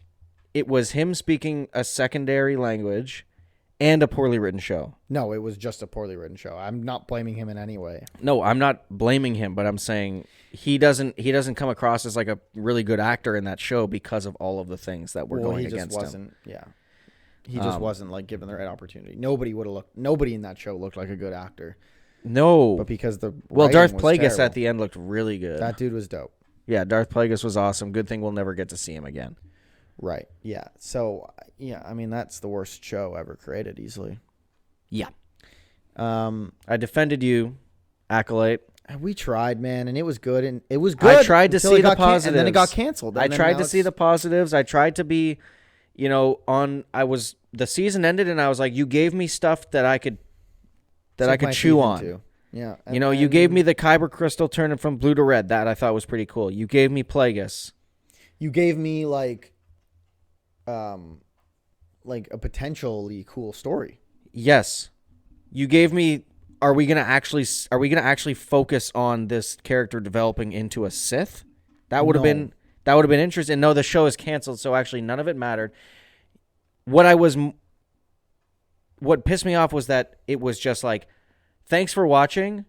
him speaking a secondary language and a poorly written show. No, it was just a poorly written show. I'm not blaming him in any way. No, I'm not blaming him, but I'm saying he doesn't come across as like a really good actor in that show because of all of the things that were going against him. Yeah. He just wasn't like given the right opportunity. Nobody in that show looked like a good actor. No. But because the Darth was Plagueis terrible. at the end looked really good. That dude was dope. Yeah, Darth Plagueis was awesome. Good thing we'll never get to see him again. Right. Yeah. So, yeah, I mean, that's the worst show ever created easily. Yeah. I defended you, Acolyte. We tried, man, and it was good. And it was good. I tried to see the positives. And then it got canceled. I tried to see the positives. I tried to be, the season ended and I was like, you gave me stuff that I could chew on. Yeah. You gave me the Kyber crystal turning from blue to red. That I thought was pretty cool. You gave me Plagueis. You gave me like a potentially cool story. Yes. You gave me. Are we gonna actually focus on this character developing into a Sith? That would have been interesting. No, the show is canceled, so actually none of it mattered. What pissed me off was that it was just like, thanks for watching,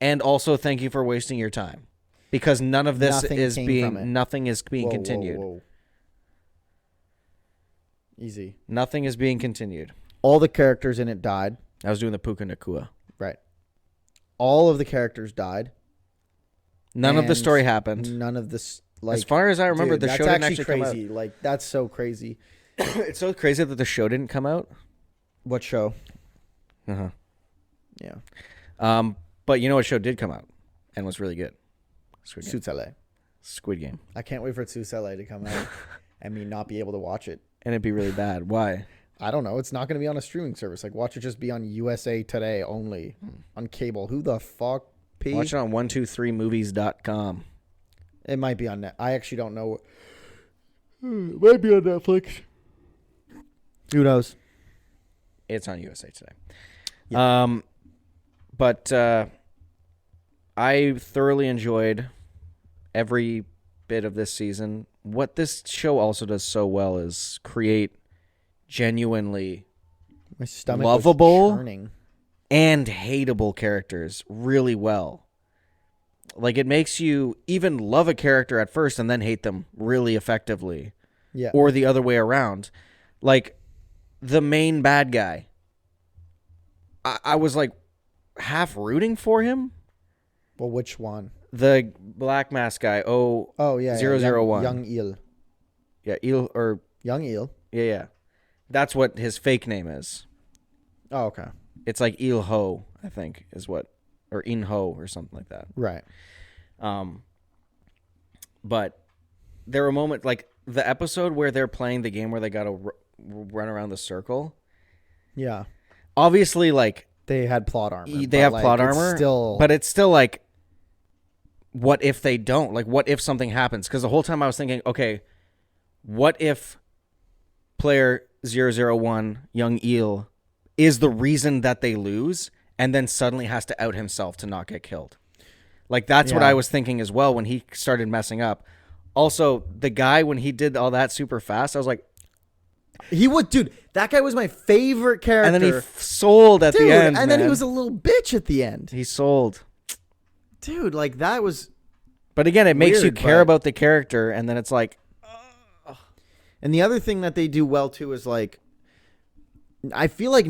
and also thank you for wasting your time, because none of this nothing is being continued. Whoa. Easy. Nothing is being continued. All the characters in it died. I was doing the Puka Nakua. Right. All of the characters died. None of the story happened. None of this. As far as I remember, the show didn't actually come out. Crazy. Like, that's so crazy. It's so crazy that the show didn't come out. What show? Uh-huh. Yeah. But you know what show did come out and was really good? Suits LA. Squid Game. I can't wait for Suits LA to come out and me not be able to watch it. And it'd be really bad. Why? I don't know. It's not going to be on a streaming service. Like, watch it just be on USA Today only on cable. Who the fuck? Watch it on 123movies.com. It might be on net. I actually don't know. It might be on Netflix. Who knows? It's on USA Today. Yeah. But I thoroughly enjoyed every bit of this season. What this show also does so well is create genuinely my stomach lovable was churning. And hateable characters really well. Like, it makes you even love a character at first and then hate them really effectively. Yeah. Or the other way around. Like, the main bad guy. I was like half rooting for him. Well, which one? The black mask guy. Yeah. 001. Young Eel. Yeah, Eel or Young Eel. Yeah. That's what his fake name is. Oh, okay. It's like Il Ho, I think, is what, or In Ho or something like that. Right. But there were moments like the episode where they're playing the game where they got to run around the circle. Yeah. Obviously, like, they had plot armor. They have plot armor, but it's still like, what if they don't? Like, what if something happens? Because the whole time I was thinking, okay, what if player 001, Young Eel, is the reason that they lose and then suddenly has to out himself to not get killed? Like, that's what I was thinking as well when he started messing up. Also, the guy, when he did all that super fast, I was like... Dude, that guy was my favorite character. And then he sold at the end, and then he was a little bitch at the end. He sold. Dude, like, that was... But again, it makes you care about the character, and then it's like... And the other thing that they do well, too, is, like... I feel like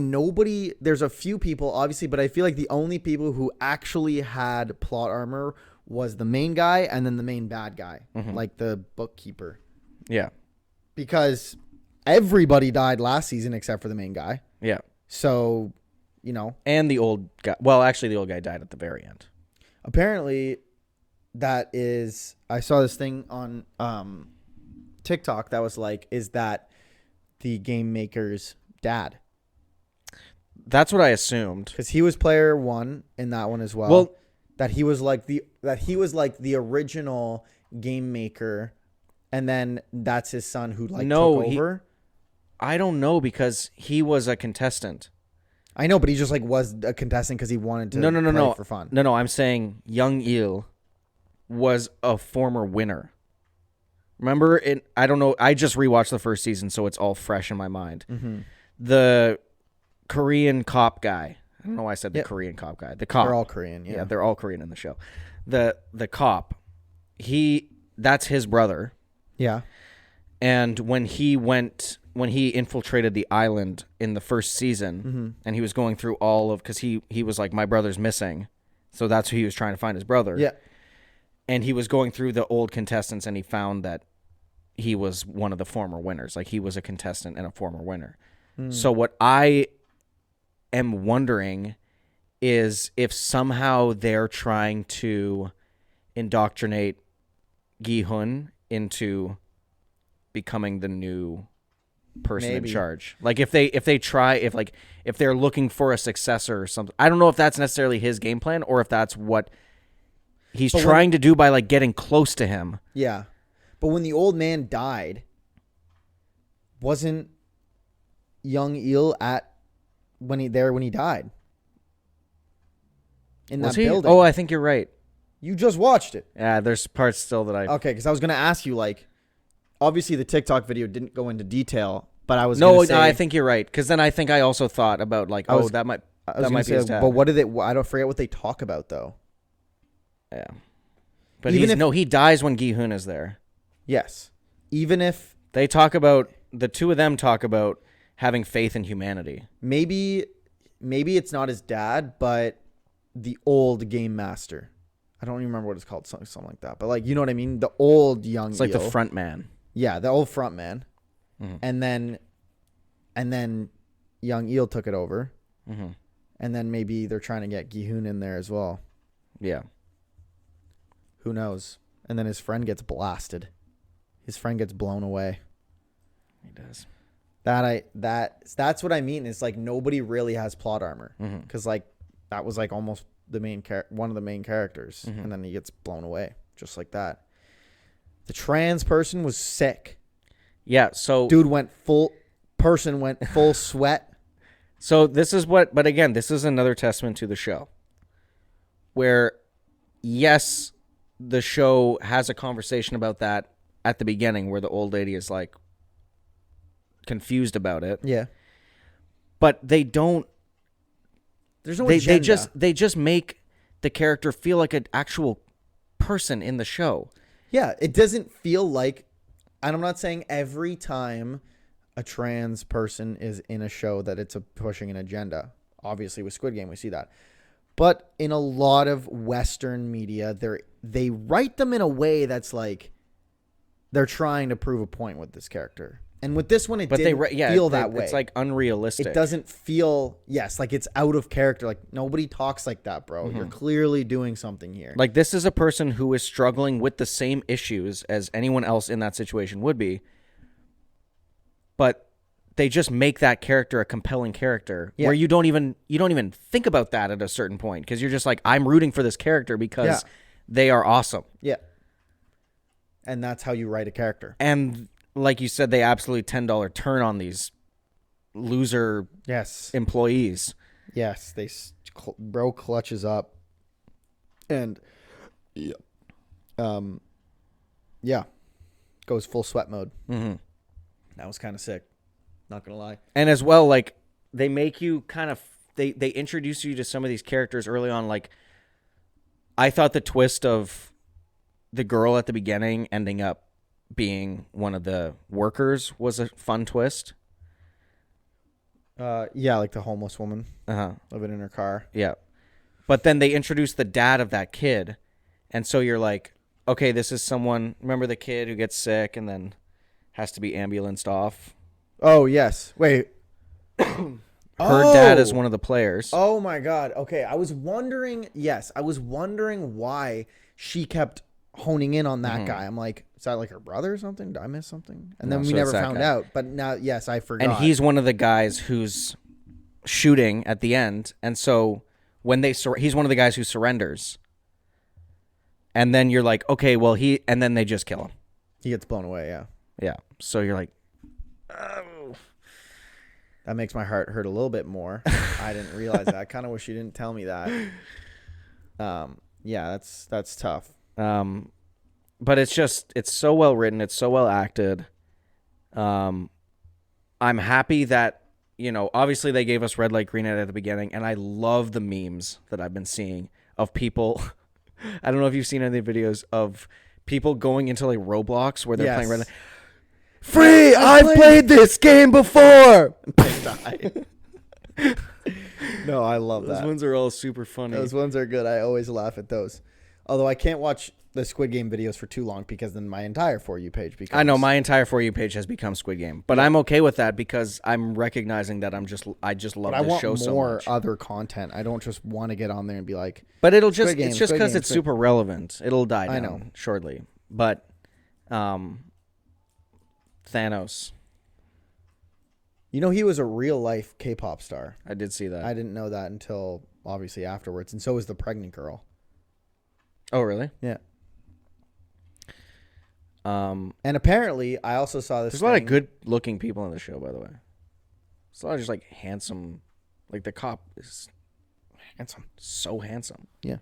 there's a few people, obviously, but I feel like the only people who actually had plot armor was the main guy and then the main bad guy, like the bookkeeper. Yeah. Because everybody died last season except for the main guy. Yeah. So, And the old guy. Well, actually, the old guy died at the very end. Apparently, I saw this thing on TikTok that was like, is that the game maker's dad? That's what I assumed. Because he was player one in that one as well. Well, that he was like the original game maker, and then that's his son who took over. I don't know, because he was a contestant. I know, but he just like was a contestant because he wanted to play for fun. No, I'm saying Young Eel was a former winner. Remember, I don't know. I just rewatched the first season, so it's all fresh in my mind. Mm-hmm. The Korean cop guy. I don't know why I said the Yep. Korean cop guy. The cop. They're all Korean. Yeah, Yeah. they're all Korean in the show. The cop, that's his brother. Yeah. And when he infiltrated the island in the first season, and he was going through because he was like, my brother's missing, so that's who he was trying to find, his brother. Yeah. And he was going through the old contestants, and he found that he was one of the former winners. Like, he was a contestant and a former winner. So what I am wondering is if somehow they're trying to indoctrinate Gi-hun into becoming the new person Maybe. in charge. Like, if they're looking for a successor or something. I don't know if that's necessarily his game plan or if that's what he's trying to do by like getting close to him. Yeah. But when the old man died, wasn't young Il when he died? In Was that he? building. Oh, I think you're right. You just watched it. Yeah, there's parts still that I... Okay, because I was going to ask you, like, obviously the TikTok video didn't go into detail, but I was No, gonna say, I think you're right. Because then I think I also thought about like, that might be his dad. But what did I don't forget what they talk about though. Yeah. But Even he dies when Gi-hun is there. Yes. Even if They talk about, the two of them talk about having faith in humanity. maybe it's not his dad, but the old game master. I don't even remember what it's called, something like that. But like, you know what I mean? The old young It's like the Il. front man. Yeah, the old front man. Mhm. And then young Il took it over. Mm-hmm. And then maybe they're trying to get Gi-hun in there as well. Yeah. Who knows? And then his friend gets blasted. His friend gets blown away. He does. That's what I mean. It's like nobody really has plot armor Mm-hmm. because like that was like almost the one of the main characters, Mhm. and then he gets blown away just like that. The trans person was sick. Yeah, so... Dude went full sweat. So this is but again, this is another testament to the show. Where, yes, the show has a conversation about that at the beginning where the old lady is like confused about it. Yeah. But they don't... There's no They agenda. they just make the character feel like an actual person in the show. Yeah, it doesn't feel like, and I'm not saying every time a trans person is in a show that it's pushing an agenda. Obviously, with Squid Game, we see that. But in a lot of Western media, they write them in a way that's like they're trying to prove a point with this character. And with this one, it didn't feel that way. It's like unrealistic. It doesn't feel, like it's out of character. Like, nobody talks like that, bro. You're clearly doing something here. Like, this is a person who is struggling with the same issues as anyone else in that situation would be. But they just make that character a compelling character where you don't even think about that at a certain point because you're just like, I'm rooting for this character because they are awesome. Yeah. And that's how you write a character. And like you said, they absolutely $10 turn on these loser employees. Yes, bro clutches up, and goes full sweat mode. Mm-hmm. That was kind of sick. Not gonna lie. And as well, like they make you kind of they introduce you to some of these characters early on. Like I thought the twist of the girl at the beginning ending up being one of the workers was a fun twist. Like the homeless woman living in her car. Yeah. But then they introduced the dad of that kid. And so you're like, okay, this is someone, remember the kid who gets sick and then has to be ambulanced off? Oh, yes. Wait. Her dad is one of the players. Oh my God. Okay. I was wondering why she kept honing in on that guy. I'm like, is that like her brother or something? Did I miss something? And then we never found out. But now, yes, I forgot. And he's one of the guys who's shooting at the end. And so when he's one of the guys who surrenders. And then you're like, okay, well, and then they just kill him. He gets blown away. Yeah. Yeah. So you're like, oh. That makes my heart hurt a little bit more. I didn't realize that. I kind of wish you didn't tell me that. Yeah, that's tough. But it's so well written. It's so well acted. I'm happy that you know, obviously they gave us red light, green light at the beginning, and I love the memes that I've been seeing of people. I don't know if you've seen any videos of people going into like Roblox where they're playing red light. Free! I've played this game before! They die. No, I love that. Those ones are all super funny. Those ones are good. I always laugh at those. Although I can't watch the Squid Game videos for too long because then my entire For You page becomes... I know, my entire For You page has become Squid Game. But I'm okay with that because I'm recognizing that I just love this show so much. I want more other content. I don't just want to get on there and be like... But it's just because it's super relevant. It'll die down I know. shortly. But Thanos. You know, he was a real-life K-pop star. I did see that. I didn't know that until, obviously, afterwards. And so was the pregnant girl. Oh, really? Yeah. And apparently, I also saw this. There's a lot of good-looking people on the show, by the way. There's a lot of just, like, handsome... Like, the cop is handsome. So handsome. Yeah.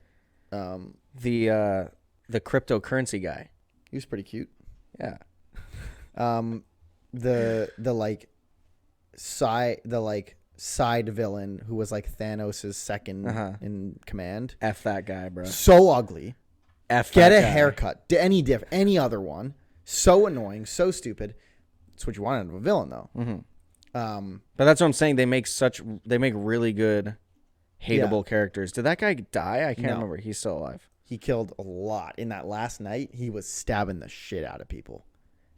The cryptocurrency guy. He was pretty cute. Yeah. The side villain who was like Thanos' second in command. F that guy, bro. So ugly. F Get that a guy. haircut. Any other one. So annoying. So stupid. That's what you wanted of a villain, though. Mm-hmm. But that's what I'm saying. They make really good, hateable characters. Did that guy die? I can't remember. He's still alive. He killed a lot. In that last night, he was stabbing the shit out of people.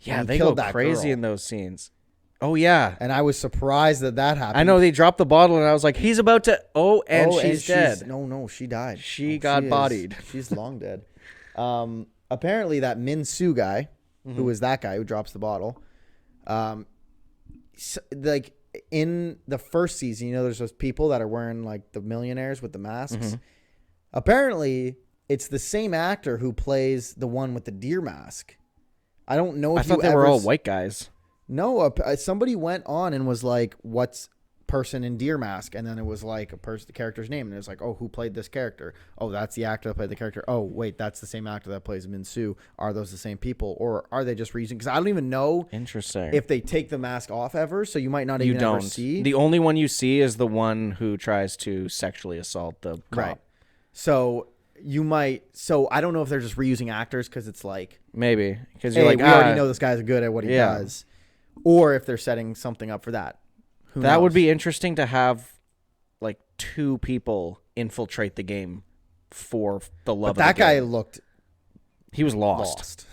Yeah, they go crazy in those scenes. Oh, yeah. And I was surprised that happened. I know. They dropped the bottle, and I was like, he's about to... and she's dead. No, she died. She got bodied. She's long dead. Apparently, that Min Soo guy, who was that guy who drops the bottle, like, in the first season, you know, there's those people that are wearing, like, the millionaires with the masks. Apparently, it's the same actor who plays the one with the deer mask. I don't know if I thought they were all white guys. No, somebody went on and was like, "What's person in deer mask?" And then it was like the character's name, and it was like, "Oh, who played this character? Oh, that's the actor that played the character. Oh, wait, that's the same actor that plays Min Soo. Are those the same people, or are they just reusing?" Because I don't even know. Interesting. If they take the mask off ever, so you might not even ever see. The only one you see is the one who tries to sexually assault the cop. Right. So you might. So I don't know if they're just reusing actors because it's like maybe because you're like, we already know this guy's good at what he does. Or if they're setting something up for that. That would be interesting to have, like, two people infiltrate the game for the love of the game. That guy looked... He was lost,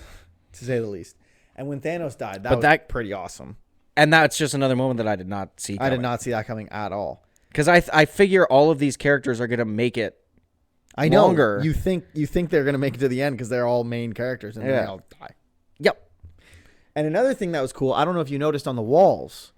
to say the least. And when Thanos died, that was pretty awesome. And that's just another moment that I did not see coming. I did not see that coming at all. Because I figure all of these characters are going to make it longer. You think they're going to make it to the end because they're all main characters and they all die. Yep. And another thing that was cool, I don't know if you noticed on the walls,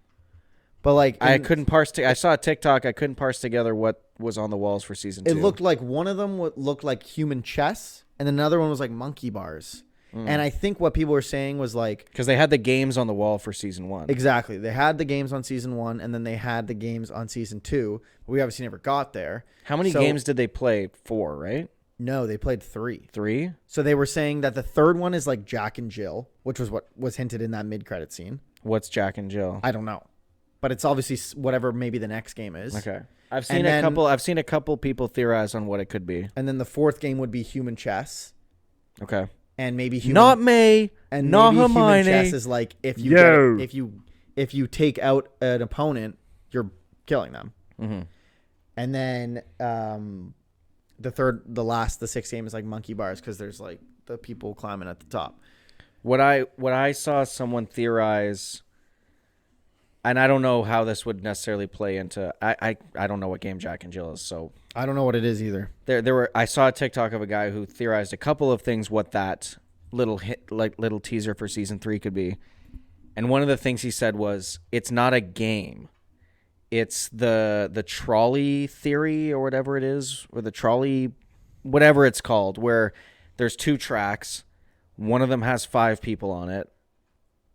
but like... I couldn't parse... I saw a TikTok. I couldn't parse together what was on the walls for season 2. It looked like one of them looked like human chess, and another one was like monkey bars. And I think what people were saying was like... Because they had the games on the wall for season 1. Exactly. They had the games on season 1, and then they had the games on season 2. We obviously never got there. How many games did they play? 4, right? No, they played 3. 3? So they were saying that the third one is like Jack and Jill, which was what was hinted in that mid-credit scene. What's Jack and Jill? I don't know. But it's obviously whatever maybe the next game is. Okay. I've seen a couple people theorize on what it could be. And then the fourth game would be human chess. Okay. And maybe human... Not me. And not maybe Hermione. Human chess is like if you take out an opponent, you're killing them. Mm-hmm. And then the sixth game is like monkey bars because there's like the people climbing at the top. What I saw someone theorize, and I don't know how this would necessarily play into. I don't know what game Jack and Jill is, so I don't know what it is either. I saw a TikTok of a guy who theorized a couple of things what that little teaser for season 3 could be, and one of the things he said was it's not a game. It's the trolley theory or whatever it is, or the trolley, whatever it's called, where there's 2 tracks. One of them has 5 people on it,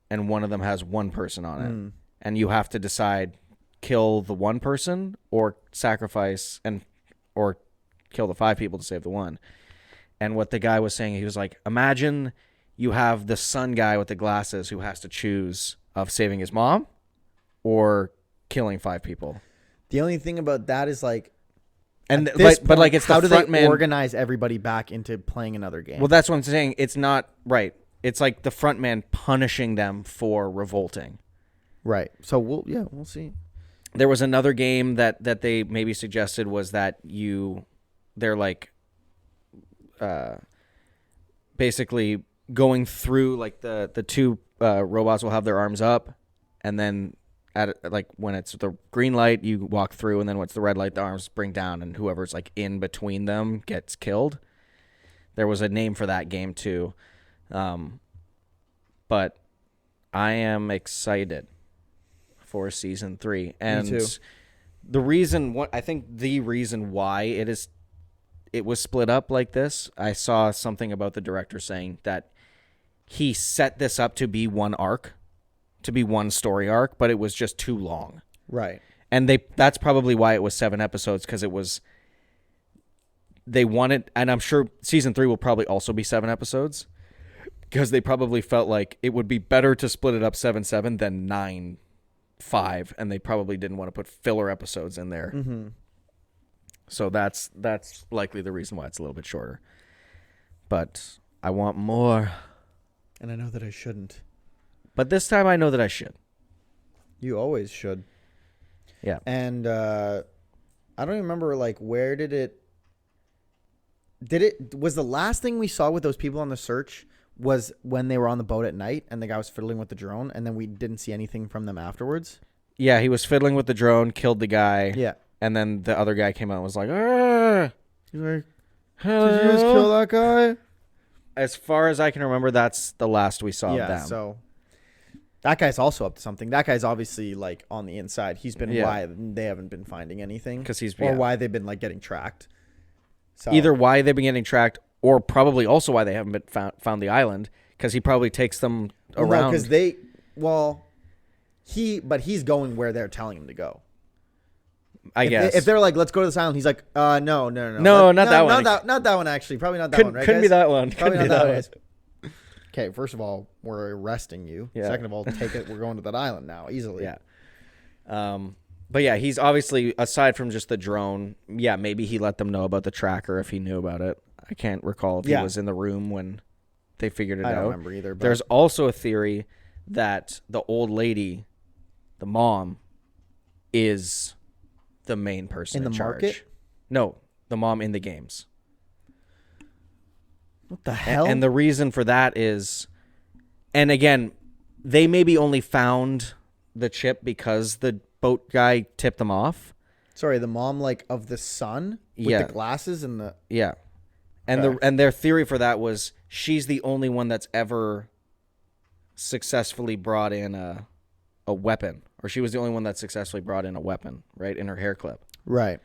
and one of them has 1 person on it. And you have to decide, kill the 1 person or sacrifice or kill the 5 people to save the 1. And what the guy was saying, he was like, imagine you have the sun guy with the glasses who has to choose of saving his mom or killing 5 people. The only thing about that is like, And but like it's how the do front they man organize everybody back into playing another game? Well, that's what I'm saying. It's not right. It's like the front man punishing them for revolting. Right. So we'll see. There was another game that they maybe suggested was that they're like basically going through like the 2 robots will have their arms up, and then like when it's the green light you walk through, and then when it's the red light the arms bring down, and whoever's like in between them gets killed. There was a name for that game too. But I am excited for season 3. And Me too. the reason why it was split up like this, I saw something about the director saying that he set this up to be one arc, to be one story arc, but it was just too long. Right. And that's probably why it was 7 episodes, because they wanted, and I'm sure season 3 will probably also be 7 episodes, because they probably felt like it would be better to split it up 7-7 than 9-5, and they probably didn't want to put filler episodes in there. Mm-hmm. So that's likely the reason why it's a little bit shorter. But I want more. And I know that I shouldn't. But this time I know that I should. You always should. Yeah. And I don't even remember, like, where was the last thing we saw with those people on the search was when they were on the boat at night and the guy was fiddling with the drone, and then we didn't see anything from them afterwards? Yeah, he was fiddling with the drone, killed the guy. Yeah. And then the other guy came out and was like, "Ah!" He's like, did you just kill that guy? As far as I can remember, that's the last we saw of them. So that guy's also up to something. That guy's obviously, like, on the inside. He's been why they haven't been finding anything. Or why they've been, like, getting tracked. So either why they've been getting tracked, or probably also why they haven't been found the island, because he probably takes them around. No, because he's going where they're telling him to go. I guess. If they're like, let's go to this island, he's like, no. No, not that one. Not that one, actually. Probably not that one, right, Couldn't be guys? that one. Probably Couldn't not be that one. Okay, first of all, we're arresting you. Yeah. Second of all, take it. We're going to that island now, easily. Yeah. But yeah, he's obviously, aside from just the drone, yeah, maybe he let them know about the tracker if he knew about it. I can't recall if he was in the room when they figured it out. I don't remember either. But There's also a theory that the old lady, the mom, is the main person in the charge. market? No, the mom in the games. What the hell? And the reason for that is, and again, they maybe only found the chip because the boat guy tipped them off. Sorry, the mom, like, of the son with the glasses and the... Yeah. And their theory for that was she's the only one that's ever successfully brought in a weapon, or she was the only one that successfully brought in a weapon, right, in her hair clip. Right.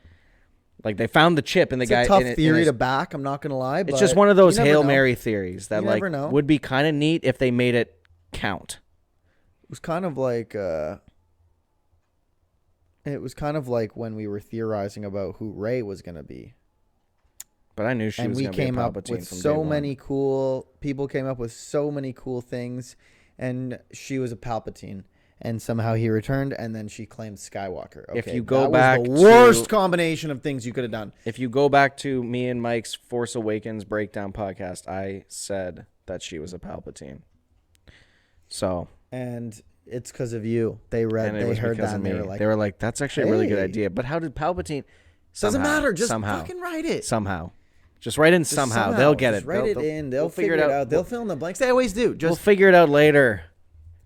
Like, they found the chip in the guy. It's a tough theory to back, I'm not going to lie. But it's just one of those Hail Mary theories that, like, know. would be kind of neat if they made it count. It was kind of like... It was kind of like when we were theorizing about who Rey was going to be. But I knew she was going to be a Palpatine from day one. And we came up with so many cool... People came up with so many cool things, and she was a Palpatine. And somehow he returned, and then she claimed Skywalker. Okay, if you go back was the worst combination of things you could have done. If you go back to me and Mike's Force Awakens breakdown podcast, I said that she was a Palpatine. So... And... It's because of you. They heard that, and they were like, that's actually a really good idea. But how did Palpatine... Doesn't matter. Just fucking write it. Somehow. Just write in somehow. They'll get it. Write it in. They'll figure it out. They'll fill in the blanks. They always do. We'll figure it out later.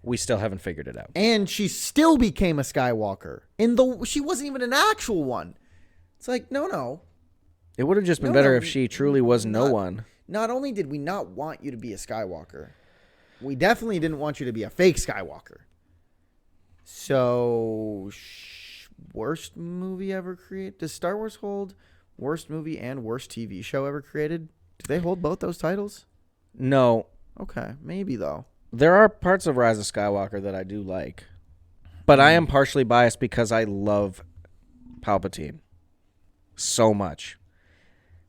We still haven't figured it out. And she still became a Skywalker. She wasn't even an actual one. It's like, no. It would have just been better if she truly was no one. Not only did we not want you to be a Skywalker, we definitely didn't want you to be a fake Skywalker. So, worst movie ever created? Does Star Wars hold worst movie and worst TV show ever created? Do they hold both those titles? No. Okay, maybe though. There are parts of Rise of Skywalker that I do like. But I am partially biased because I love Palpatine so much.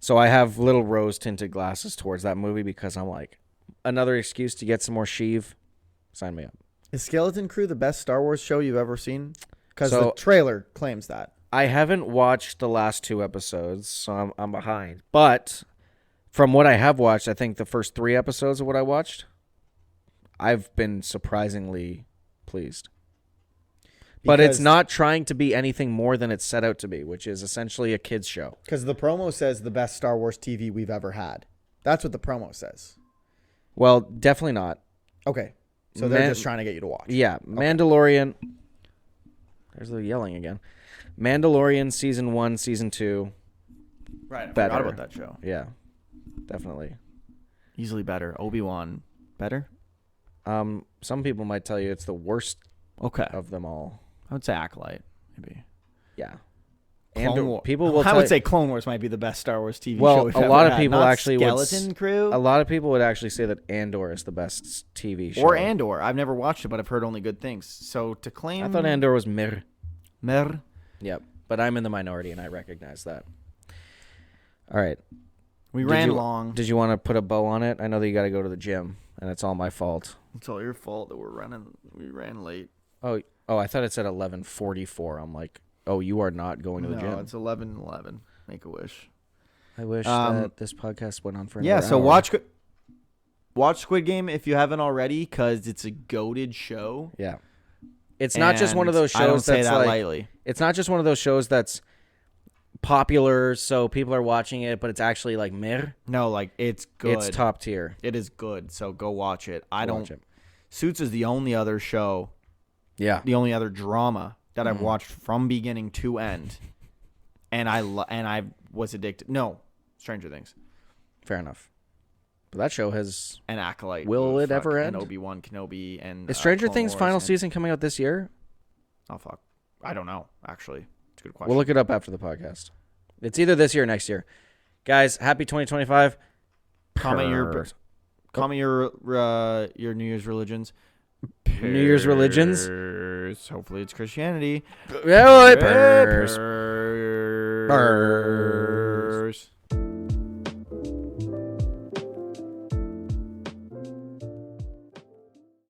So I have little rose-tinted glasses towards that movie because I'm like, another excuse to get some more Sheev. Sign me up. Is Skeleton Crew the best Star Wars show you've ever seen? Because the trailer claims that. I haven't watched the last 2 episodes, so I'm behind. But from what I have watched, I think the first 3 episodes of what I watched, I've been surprisingly pleased. But it's not trying to be anything more than it's set out to be, which is essentially a kids show. Because the promo says the best Star Wars TV we've ever had. That's what the promo says. Well, definitely not. Okay. So they're just trying to get you to watch. Yeah. Okay. Mandalorian. There's the yelling again. Mandalorian season 1, season 2. Right. I better. forgot about that show. Yeah. Definitely. Easily better. Obi-Wan better? Some people might tell you it's the worst of them all. I would say Acolyte, maybe. Yeah. Clone Wars. People will I would say Clone Wars might be the best Star Wars TV show we've ever had. Well, a lot of people actually Skeleton Crew. A lot of people would actually say that Andor is the best TV show. Or Andor. I've never watched it, but I've heard only good things. So to claim... I thought Andor was mir. Mer? Yep. But I'm in the minority, and I recognize that. All right. We ran long. Did you want to put a bow on it? I know that you got to go to the gym, and it's all my fault. It's all your fault that we ran late. Oh, I thought it said 11:44. I'm like, oh, you are not going to the gym. No, it's 11:11. Make a wish. I wish that this podcast went on for another hour. So watch Squid Game if you haven't already, because it's a goated show. Yeah. It's not just one of those shows I don't say that's that like, lightly. It's not just one of those shows that's popular, so people are watching it, but it's actually like meh. No, like it's good. It's top tier. It is good, so go watch it. Watch it. Suits is the only other show. Yeah. The only other drama that I've watched from beginning to end, and I was addicted. No, Stranger Things. Fair enough. But that show has an Acolyte. Will it ever end? And Obi-Wan Kenobi and is Stranger Clone Things Wars final season coming out this year? Oh fuck, I don't know. Actually, it's a good question. We'll look it up after the podcast. It's either this year or next year. Guys, happy 2025. Comment your New Year's religions. New Year's religions. Hopefully it's Christianity. Purrs. Purrs.